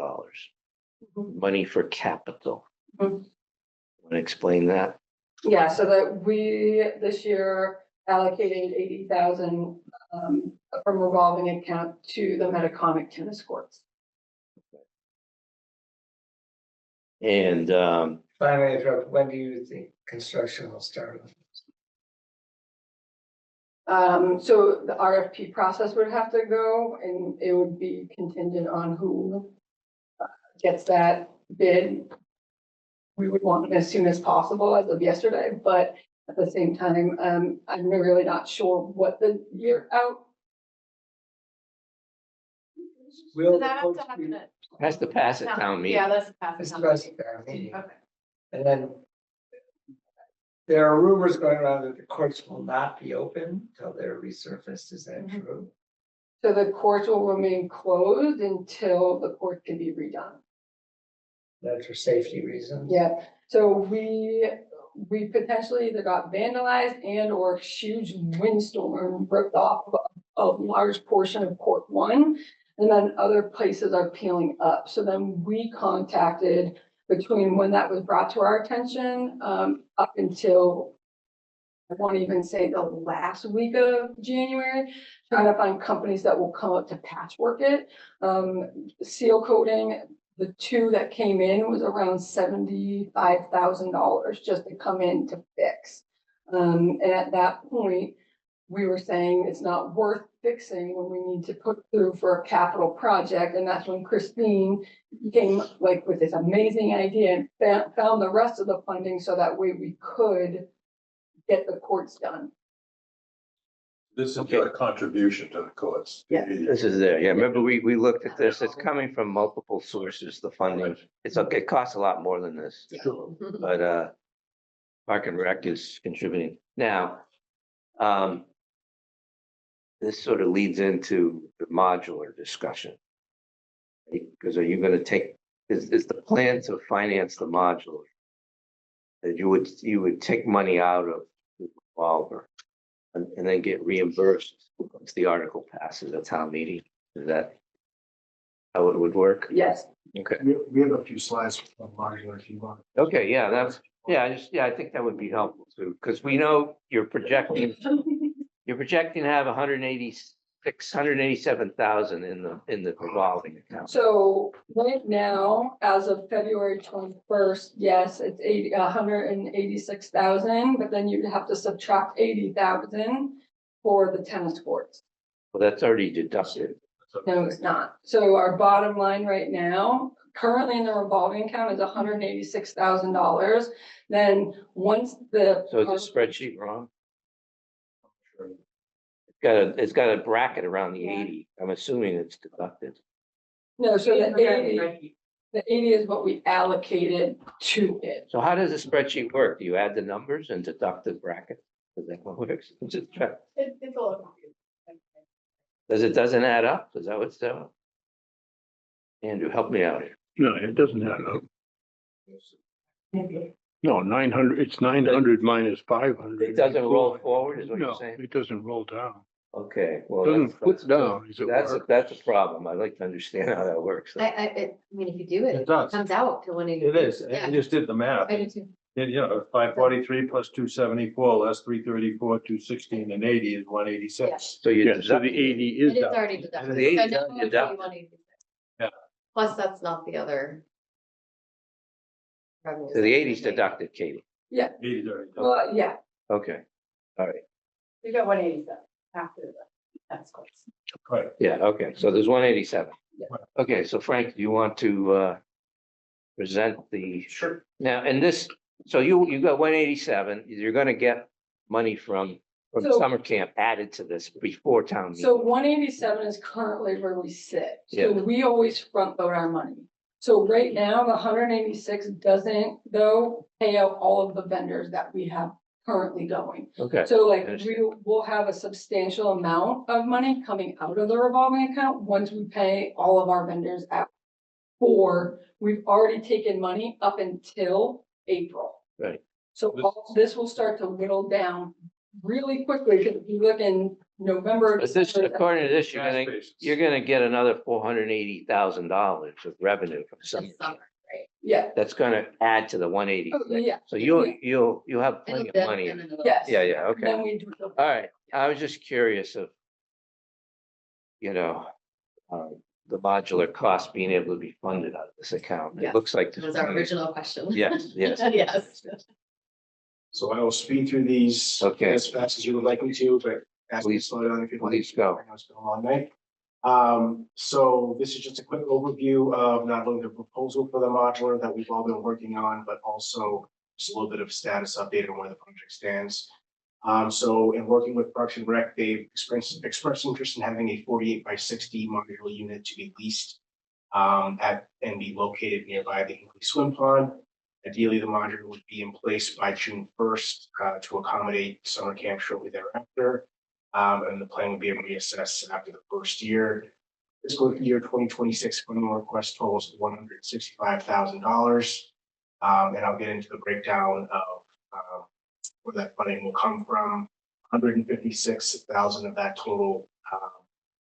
money for capital. Mhm. Want to explain that? Yeah, so that we this year allocated 80,000 from revolving account to the Metacomic tennis courts. And Finally, interrupt, when do you think construction will start? So the RFP process would have to go and it would be contingent on who gets that bid. We would want it as soon as possible as of yesterday, but at the same time, I'm really not sure what the year out. Will Does the that have coach to happen be- at? has to pass at town meeting. Yeah, that's past. It's the supposed town to be our meeting. meeting. Okay. And then there are rumors going around that the courts will not be open until they're resurfaced. Is that Mhm. true? So the courts will remain closed until the court can be redone. That's for safety reasons? Yeah, so we potentially either got vandalized and or huge windstorm ripped off a large portion of court one. And then other places are peeling up. So then we contacted between when that was brought to our attention, up until I won't even say the last week of January, trying to find companies that will come up to patchwork it. Seal coating, the two that came in was around $75,000 just to come in to fix. And at that point, we were saying it's not worth fixing when we need to put through for a capital project. And that's when Christine came like with this amazing idea and found the rest of the funding so that way we could get the courts done. This is Okay. a contribution to the courts. Yeah. This is there. Yeah, remember we looked at this. It's coming from multiple sources, the funding. It costs a lot more than this, Sure. but Park and Rec is contributing. Now, this sort of leads into the modular discussion. Because are you gonna take, is the plan to finance the modular? That you would take money out of the revolver and then get reimbursed once the article passes at town meeting? Is that how it would work? Yes. Okay. We have a few slides from modular if you want. Okay, yeah, I think that would be helpful too, because we know you're projecting to have 187,000 in the revolving account. So right now, as of February 21st, yes, it's 186,000, but then you have to subtract 80,000 for the tennis courts. Well, that's already deducted. No, it's not. So our bottom line right now, currently in the revolving account is $186,000. Then once the. So is the spreadsheet wrong? It's got a bracket around the 80. I'm assuming it's deducted. No, so the 80 is what we allocated to it. So how does the spreadsheet work? Do you add the numbers and deduct the bracket? Is that what works? I'm just trying- It's a little. Doesn't add up? Is that what's that? Andrew, help me out here. No, it doesn't add up. No, 900, it's 900 minus 500. It doesn't roll forward, is what you're No, saying? it doesn't roll down. Okay, well. Doesn't that's- flip down, as it That's were. that's a problem. I'd like to understand how that works. I mean, if you do it, It it does. comes out to when It is. Yeah. I just did the math. I do too. You know, 543 plus 274, less 334, 216, and 80 is 186. So you Yeah, so the deduct- 80 It is is up. already deducted. The 80 So is now already it's deducted. 186. Yeah. Plus, that's not the other. revenues So the that 80's we made. deducted, Katie. 80 is already done. Well, yeah, Okay, all right. You got 187 after the tennis courts. Right. Yeah, okay, so there's 187. Yeah. Okay, so Frank, do you want to present the? Sure. Now, and this, so you got 187, you're gonna get money from So- summer camp added to this before town meeting. so 187 is currently where we sit. Yeah. So we always front load our money. So right now, the 186 doesn't though pay out all of the vendors that we have currently going. Okay, So like understand. we will have a substantial amount of money coming out of the revolving account once we pay all of our vendors out. Or we've already taken money up until April. Right. So all this will start to whittle down really quickly. Because if you look in November. But this, December, according to this, Cash basis. you're gonna get another $480,000 of revenue from Just some. summer, right? Yeah, That's gonna add to the 180. yeah. So you'll have plenty It'll of dip money. and then it'll- Yes. Yeah, yeah, okay. Then we do. All right, I was just curious of, the modular cost being able to be funded out of this account. Yeah. It looks like. That was our original question. Yes, yes. Yes. So I will speed through these. Okay. As fast as you would like me to, but ask me to Please- slow down if you'd like. please go. I know it's been a long night. So this is just a quick overview of not only the proposal for the modular that we've all been working on, but also just a little bit of status update on where the project stands. So in working with Parks and Rec, they've expressed interest in having a 48x60 modular unit to be leased and be located nearby the Hinkley Swim Pond. Ideally, the modular would be in place by June 1st to accommodate summer camp shortly thereafter. And the plan will be reassessed after the first year. Fiscal year 2026 funding request totals $165,000. And I'll get into the breakdown of where that funding will come from. 156,000 of that total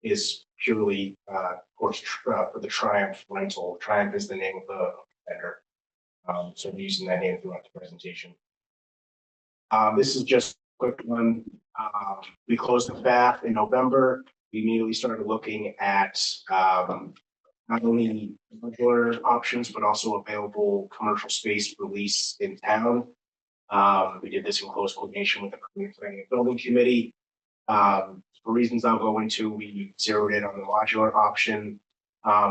is purely for the Triumph rental. Triumph is the name of the vendor. So I'm using that name throughout the presentation. This is just a quick one. We closed the FAF in November. We immediately started looking at not only modular options, but also available commercial space for lease in town. We did this in close coordination with the Planning and Building Committee. For reasons I'll go into, we zeroed in on the modular option.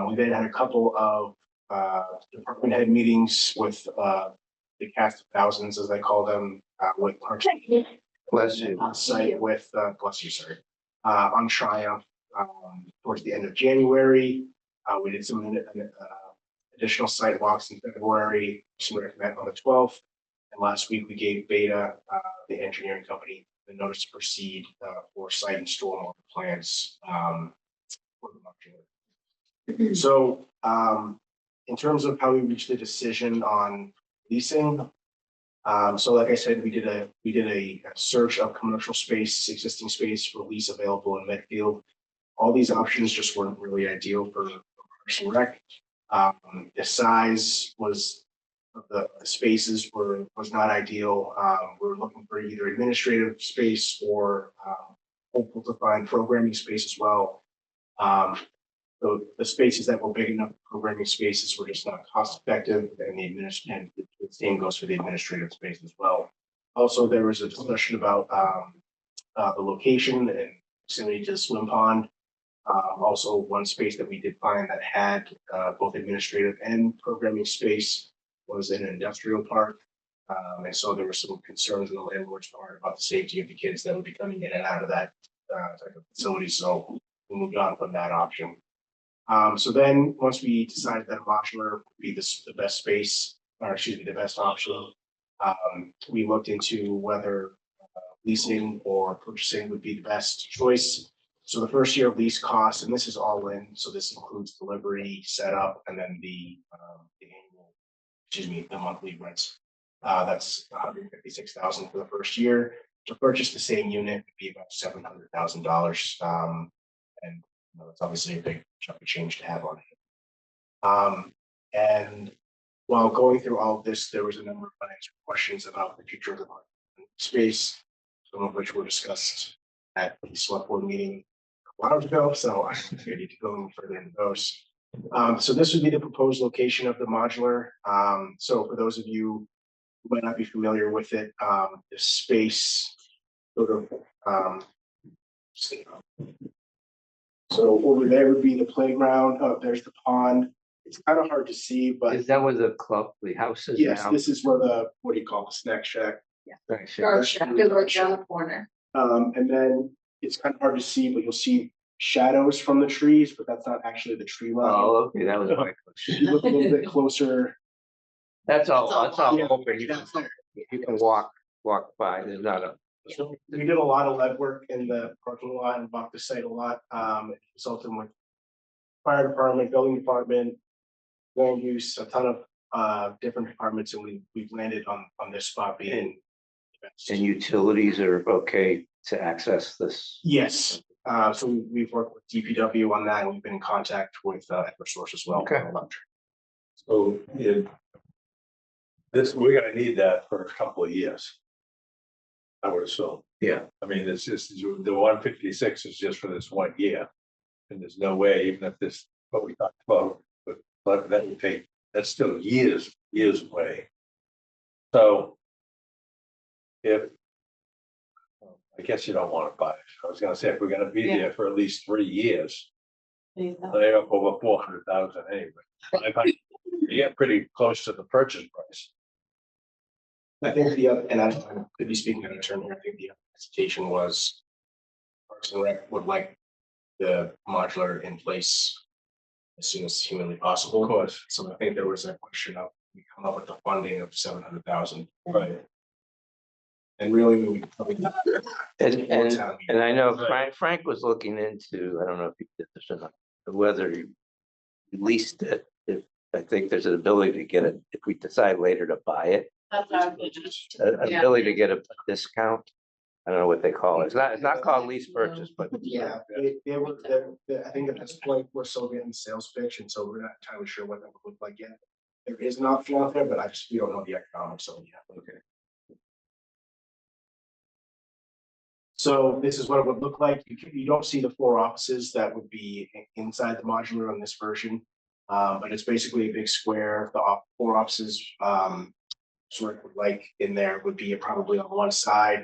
We then had a couple of department head meetings with the cast of thousands, as I call them, with Parks Bless you. on site with, bless you, sir, on Triumph towards the end of January. We did some additional site walks in February, some recommend on the 12th. And last week we gave Beta, the engineering company, the notice to proceed for site and stormwater plans for the modular. So in terms of how we reached the decision on leasing, so like I said, we did a search of commercial space, existing space for lease available in Medfield. All these options just weren't really ideal for Parks and Rec. The size was the spaces was not ideal. We were looking for either administrative space or hopeful to find programming space as well. The spaces that were big enough programming spaces were just not cost effective, and the same goes for the administrative space as well. Also, there was a discussion about the location and proximity to the swim pond. Also, one space that we did find that had both administrative and programming space was in an industrial park. And so there were some concerns on the landlord's part about the safety of the kids that would be coming in and out of that type of facility. So we moved on from that option. So then once we decided that modular would be the best space, or excuse me, the best option, we looked into whether leasing or purchasing would be the best choice. So the first year of lease costs, and this is all in, so this includes delivery, setup, and then the annual, the monthly rents. That's $156,000 for the first year. To purchase the same unit would be about $700,000, and it's obviously a big chunk of change to have on it. And while going through all of this, there was a number of unanswered questions about the future of the space, some of which were discussed at the select board meeting a while ago, so I need to go any further into those. So this would be the proposed location of the modular. So for those of you who might not be familiar with it, the space sort of so over there would be the playground. Oh, there's the pond. It's kind of hard to see, but Is that where the house is yes, now? this is where the, what do you call it, snack shack. Thanks, Guard shack is right down the corner. And then it's kind of hard to see, but you'll see shadows from the trees, but that's not actually the tree line. Oh, okay, that was my If question. you look a little bit closer, That's all Yeah. open. You can walk by. There's not a. so we did a lot of lead work in the parking lot and walked the site a lot. Consulting with fire department, building department, land use, a ton of different departments, and we've landed on this spot being And utilities are okay to access this? Yes, so we've worked with DPW on that, and we've been in contact with Eversource as well. Okay. So we're gonna need that for a couple of years. I would assume. Yeah. I mean, it's just, the 156 is just for this 1 year. And there's no way, even if this, what we talked about, but that would take, that's still years away. So I guess you don't want to buy it. I was gonna say, if we're gonna be there for at least 3 years, they're up over 400,000 anyway. 500, you get pretty close to the purchase price. I think and I could be speaking out of turn here, I think the hesitation was Parks and Rec would like the modular in place as soon as humanly possible. Of course. So I think there was a question of, we come up with the funding of 700,000. Right. And really, we would probably. And I know Frank was looking into, I don't know if he did this or not, whether he leased it. I think there's an ability to get it, if we decide later to buy it, That's how I just. an ability to get a discount. I don't know what they call it. It's not called lease purchase, but. Yeah, they were, I think at this point, we're still getting sales pitch, and so we're not entirely sure what that would look like yet. There is an option out there, but we don't know the economics of it yet. Okay. So this is what it would look like. You don't see the 4 offices that would be inside the modular on this version. But it's basically a big square. The 4 offices, sort of like in there would be probably on one side.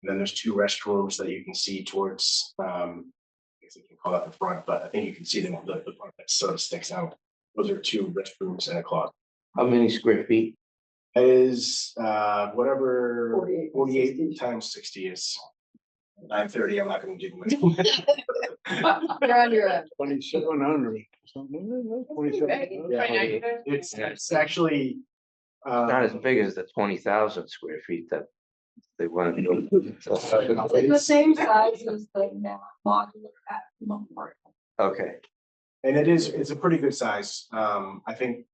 And then there's 2 restrooms that you can see towards, I guess you can call that the front, but I think you can see them, the part that sort of sticks out. Those are 2 restrooms and a closet. How many square feet? It is, whatever 48 48 times 60 is. 930, I'm not gonna do much. You're on your own. 2,700. Something like that, 2,700. It's actually. Not as big as the 20,000 square feet that they want to do. It's the same size as the modular at Memorial. Okay, And it's a pretty good size. I think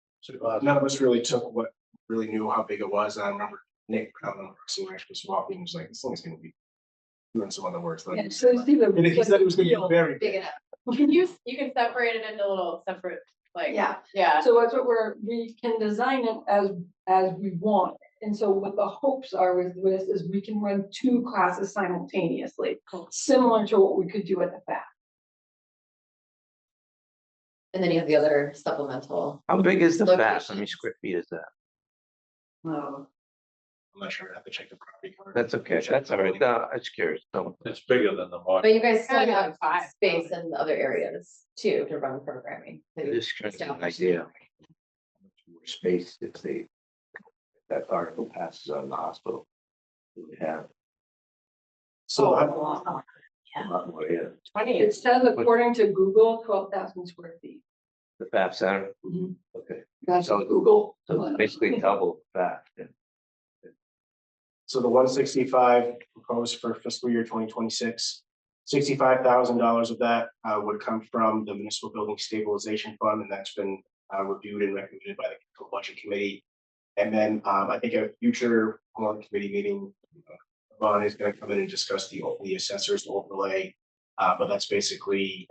none of us really knew how big it was. And I remember Nick Brown on Parks and Rec was walking, he was like, this thing's gonna be doing some other work. Yeah, so you see the. And he said it was gonna be very Big big. enough. You can separate it into little separate, like. Yeah. Yeah. So that's what we can design it as we want. And so what the hopes are with this is we can run 2 classes simultaneously, similar to what we could do at the FAP. And then you have the other supplemental. how big is the FAS? How many Locations. square feet is that? Oh. I'm not sure, I have to check the property card. That's okay, that's all right. No, I was curious. No. It's bigger than the But model. you guys still Yeah, have 5. space in other areas too to run programming. This kind of an idea. More space if that article passes on the hospital. We have So I'm, a lot more, yeah. It says according to Google, 12,000 square feet. The FAP Center, Mhm. okay, That's So- what Google. so basically double that. Yeah. so the 165 proposed for fiscal year 2026, $65,000 of that would come from the municipal building stabilization fund, and that's been reviewed and recommended by the capital budget committee. And then I think a future warrant committee meeting, Ron is going to come in and discuss the assessors overlay, but that's basically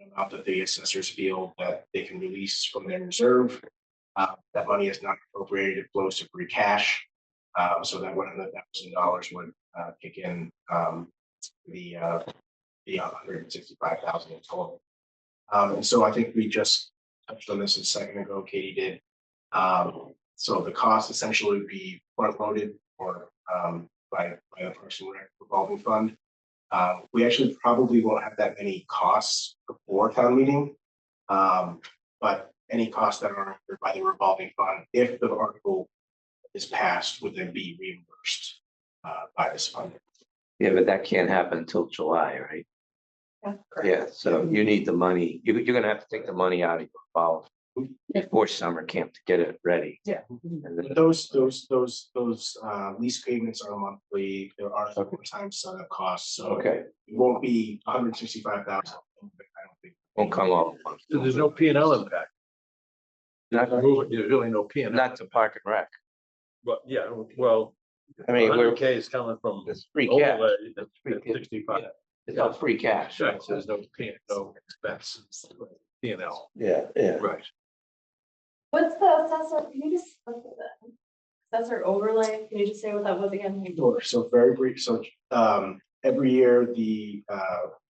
an amount that the assessors feel that they can release from their reserve. That money is not appropriated; it flows to free cash. So that $100,000 would kick in the 165,000 in total. And so I think we just touched on this a second ago. Katie did. So the cost essentially would be front loaded or by the Parks and Rec revolving fund. We actually probably won't have that many costs before town meeting, but any costs that are incurred by the revolving fund, if the article is passed, would then be reimbursed by this fund. Yeah, but that can't happen until July, right? Yeah, so you need the money, you're gonna have to take the money out of your fall before summer camp to get it ready. Yeah. And then- Those lease payments are monthly. There are sometimes setup costs, so Okay, it won't be 165,000. I don't think. won't come all at once. So there's no P and L impact. Not, There's really no P and L. not to Park and Rec. But yeah, well, I mean, we're, 100K is coming from it's free cash. overlay, It's free that's cash. 65. It's all free cash. Right, so there's no no expense, P&L. Yeah, yeah. Right. What's the assessor, can you just, look at that? Assessor overlay, can you just say what that was again? Sure. So very brief, so every year,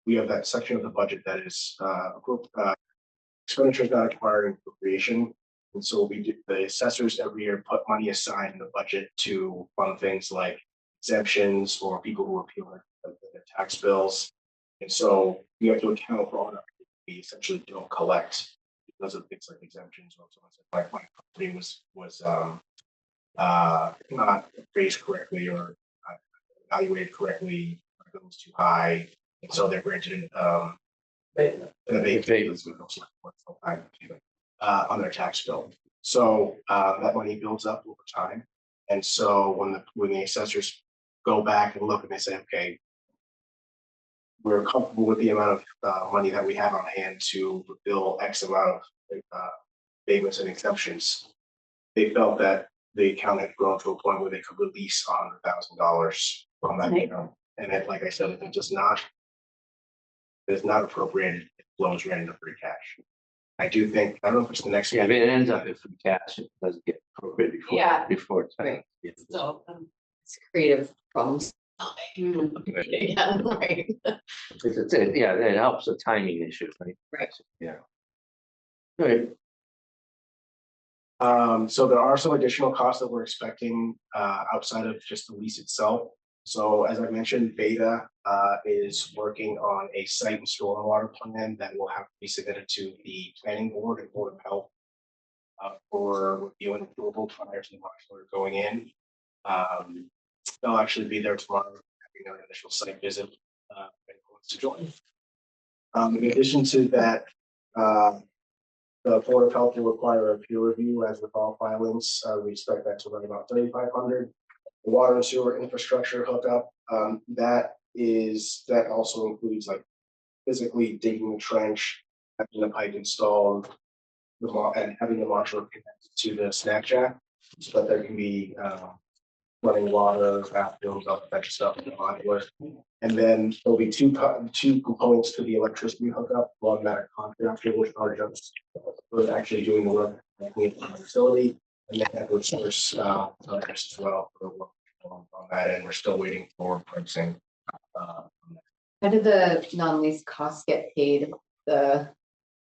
we have that section of the budget that is expenditures not requiring appropriation. And so we do, the assessors every year put money aside in the budget to fund things like exemptions or people who appeal their tax bills. And so we have to account for all that we essentially don't collect because of things like exemptions or so on. Like my property was not appraised correctly or evaluated correctly, it was too high, and so they're granted an abatement on their tax bill. So that money builds up over time, and so when the assessors go back and look and they say, okay, we're comfortable with the amount of money that we have on hand to fulfill X amount of abatements and exemptions, they felt that the account had grown to a point where they could release $100,000 from that account. And then, like I said, if it's not appropriated, it flows right into free cash. I do think, I don't know if it's the next. Yeah, but it ends up in free cash. It doesn't get appropriated before. Yeah. Before it's. Right. So, it's creative problems. Yeah, right. Yeah, it helps a timing issue, right? Right. Yeah. Right. So there are some additional costs that we're expecting outside of just the lease itself. So as I mentioned, Beta is working on a site and stormwater plan that will have to be submitted to the planning board and board of health for review and approval prior to the modular going in. They'll actually be there tomorrow, having an initial site visit. If anyone wants to join. In addition to that, the Board of Health will require a peer review as with all filings. We expect that to run about $3,500. The water and sewer infrastructure hookup, that also includes like physically digging the trench, having the pipe installed, and having the modular connected to the snack shack so that there can be running water, bathrooms, all that stuff in the modular. And then there'll be two components to the electricity hookup, one that are contracted, which are just for actually doing the work in the facility, and then Edward source as well for the work on that end. We're still waiting for pricing. How did the non-lease costs get paid? The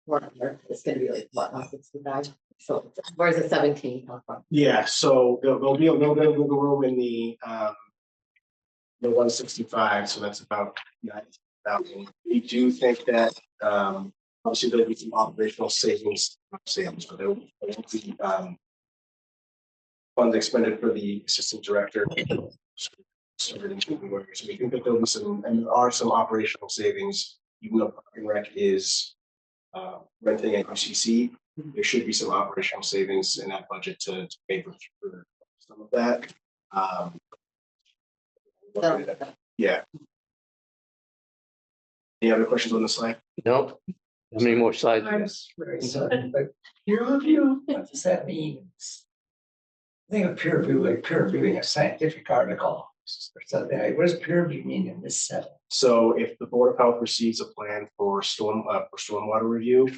warrant, it's gonna be like what, 165? So where's the 17 come from? Yeah, so there'll be a little bit of wiggle room in the 165, so that's about 90,000. We do think that obviously there'll be some operational savings, but there will be funds expended for the assistant director. So we think that there'll be some, and there are some operational savings, even though Park and Rec is renting at UCC. There should be some operational savings in that budget to pay for some of that. Yeah. Any other questions on the slide? Nope. How many more slides? I'm very sorry, but peer review, what does that mean? I think of peer review, like peer reviewing a scientific article or something. Like, what does peer review mean in this setting? So if the Board of Health receives a plan for stormwater review,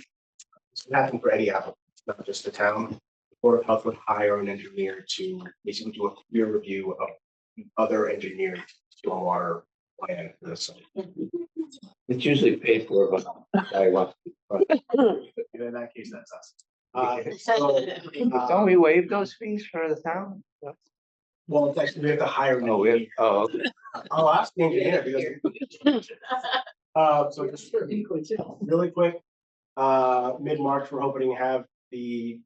it's gonna happen for any applicant, not just the town. The Board of Health would hire an engineer to basically do a peer review of other engineered stormwater plan for the site. It's usually paid for, but I want. In that case, that's us. Don't we waive those fees for the town? Well, it's actually, we have to hire an Oh, engineer. okay. I'll ask the engineer because. So just really quick, mid-March, we're hoping to have the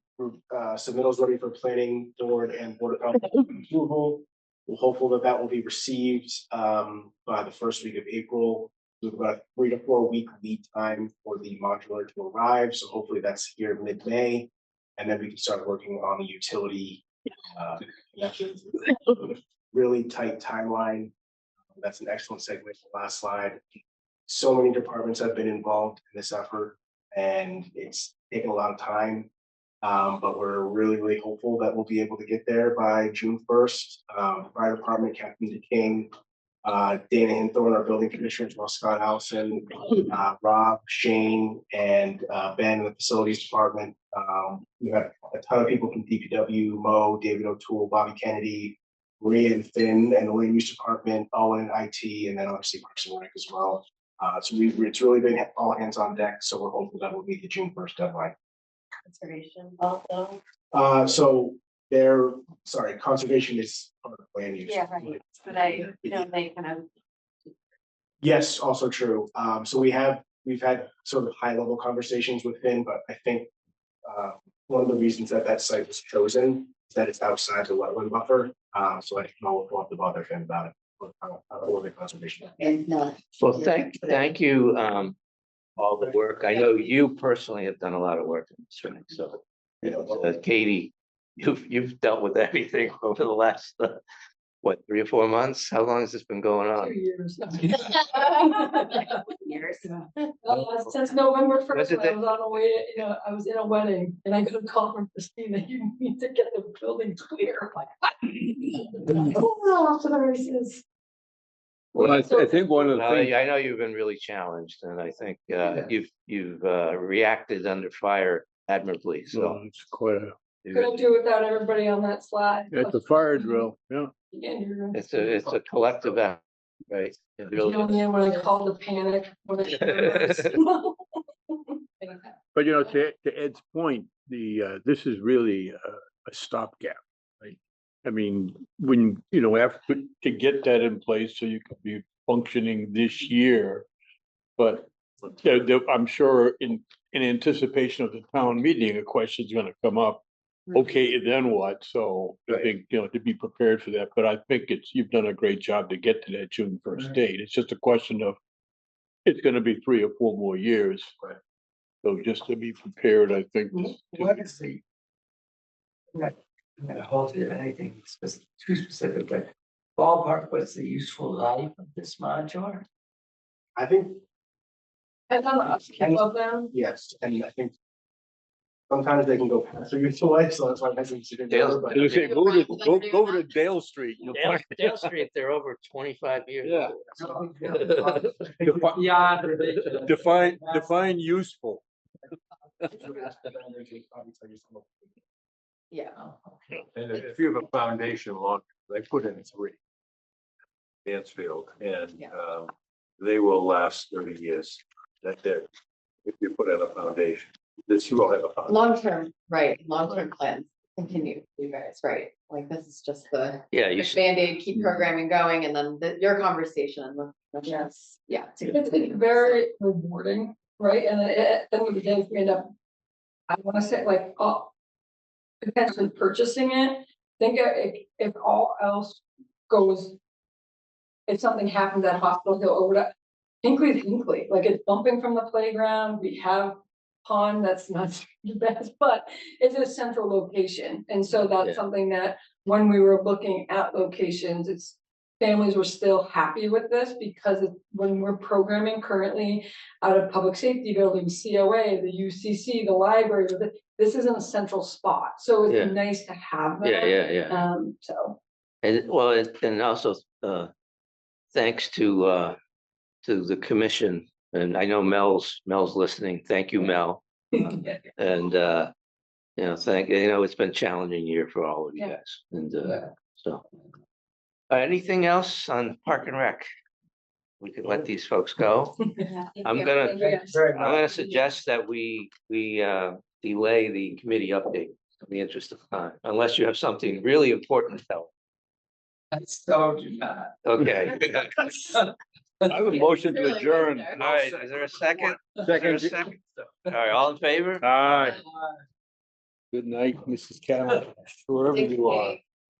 submittals ready for planning board and board of health approval. We're hopeful that that will be received by the first week of April. With about a 3 to 4 week lead time for the modular to arrive. So hopefully that's here mid-May, and then we can start working on the utility. Really tight timeline. That's an excellent segue to the last slide. So many departments have been involved in this effort, and it's taken a lot of time. But we're really, really hopeful that we'll be able to get there by June 1st. Fire Department, Captain DeKing, Dana Hinthorn, our building commissioner, as well as Scott Allison, Rob, Shane, and Ben in the facilities department. We have a ton of people from DPW, Mo, David O'Toole, Bobby Kennedy, Maria and Finn, and the land use department, all in IT, and then obviously Parks and Rec as well. So it's really been all hands on deck. So we're hopeful that will be the June 1st deadline. Conservation also. Conservation is part of land use. Yeah, right. But I know they kind of. Yes, also true. So we've had sort of high level conversations with Finn, but I think one of the reasons that site was chosen is that it's outside the wetland buffer. So I don't know what to bother Finn about it. Or the conservation. And not. Well, thank you, all the work. I know you personally have done a lot of work in this, right? So, you know, Katie, you've dealt with everything over the last, 3 or 4 months? How long has this been going 2 on? years. Years. Since November Was first, it I was on the way, I was in a wedding and I got a call from Christina, you need to get the building clear. I'm like, oh, off to the races. Well, I think one of the Well, things, I know you've been really challenged, and I think you've reacted under fire admirably, so. it's quite a, Couldn't do without everybody on that slide. it's a fire drill, yeah. It's a collective effort, right? It You really know, is. when I called the panic. when it But to Ed's point, this is really a stopgap, right? I mean, when, after, to get that in place so you can be functioning this year. But I'm sure in anticipation of the town meeting, a question's gonna come up. Okay, then what? So I think, to be prepared for that, but I think you've done a great job to get to that June 1st date. It's just a question of, it's gonna be 3 or 4 more years. Right. So just to be prepared, I think. What is the? I'm not hold you to anything too specific, but ballpark, what's the useful life of this modular? I think, And on the upkeep of them. yes, and I think sometimes they can go past their useful life, so that's why I hesitate. Dale- I was gonna say, go over to Dale Street. You'll find- Dale Street, they're over 25 years. Yeah. old. Yeah. Define useful. Yeah. And if you have a foundation long, they put in 3. Mansfield, and Yeah. they will last 30 years. That's it. If you put in a foundation, this you will have a foundation. Long-term, right, long-term plans continue, you guys, right? Like this is just the Yeah, Band-Aid, keep programming going, and then your conversation with. Yes. Yeah. It's very rewarding, right? And at the end of the day, if we end up, I wanna say like, potentially purchasing it, think if all else goes. If something happens at hospital, go over to Hinkley, like it's bumping from the playground, we have pond, that's not the best, but it's a central location. And so Yeah. that's something that when we were looking at locations, families were still happy with this because when we're programming currently out of public safety buildings, COA, the UCC, the library, this isn't a central spot. So it's Yeah. nice to have that. Yeah. So. And well, and also, thanks to the commission, and I know Mel's listening. Thank you, Mel. And, it's been a challenging year for all of you Yeah. guys. And, so. Anything else on Park and Rec? We could let these folks go. I'm gonna suggest that we delay the committee update in the interest of time, unless you have something really important to tell. I so do not. Okay. I have a motion to Really adjourn. good. All right, is there a second? Second. All right, all in favor? Aye. Good night, Mrs. Carroll, wherever you are.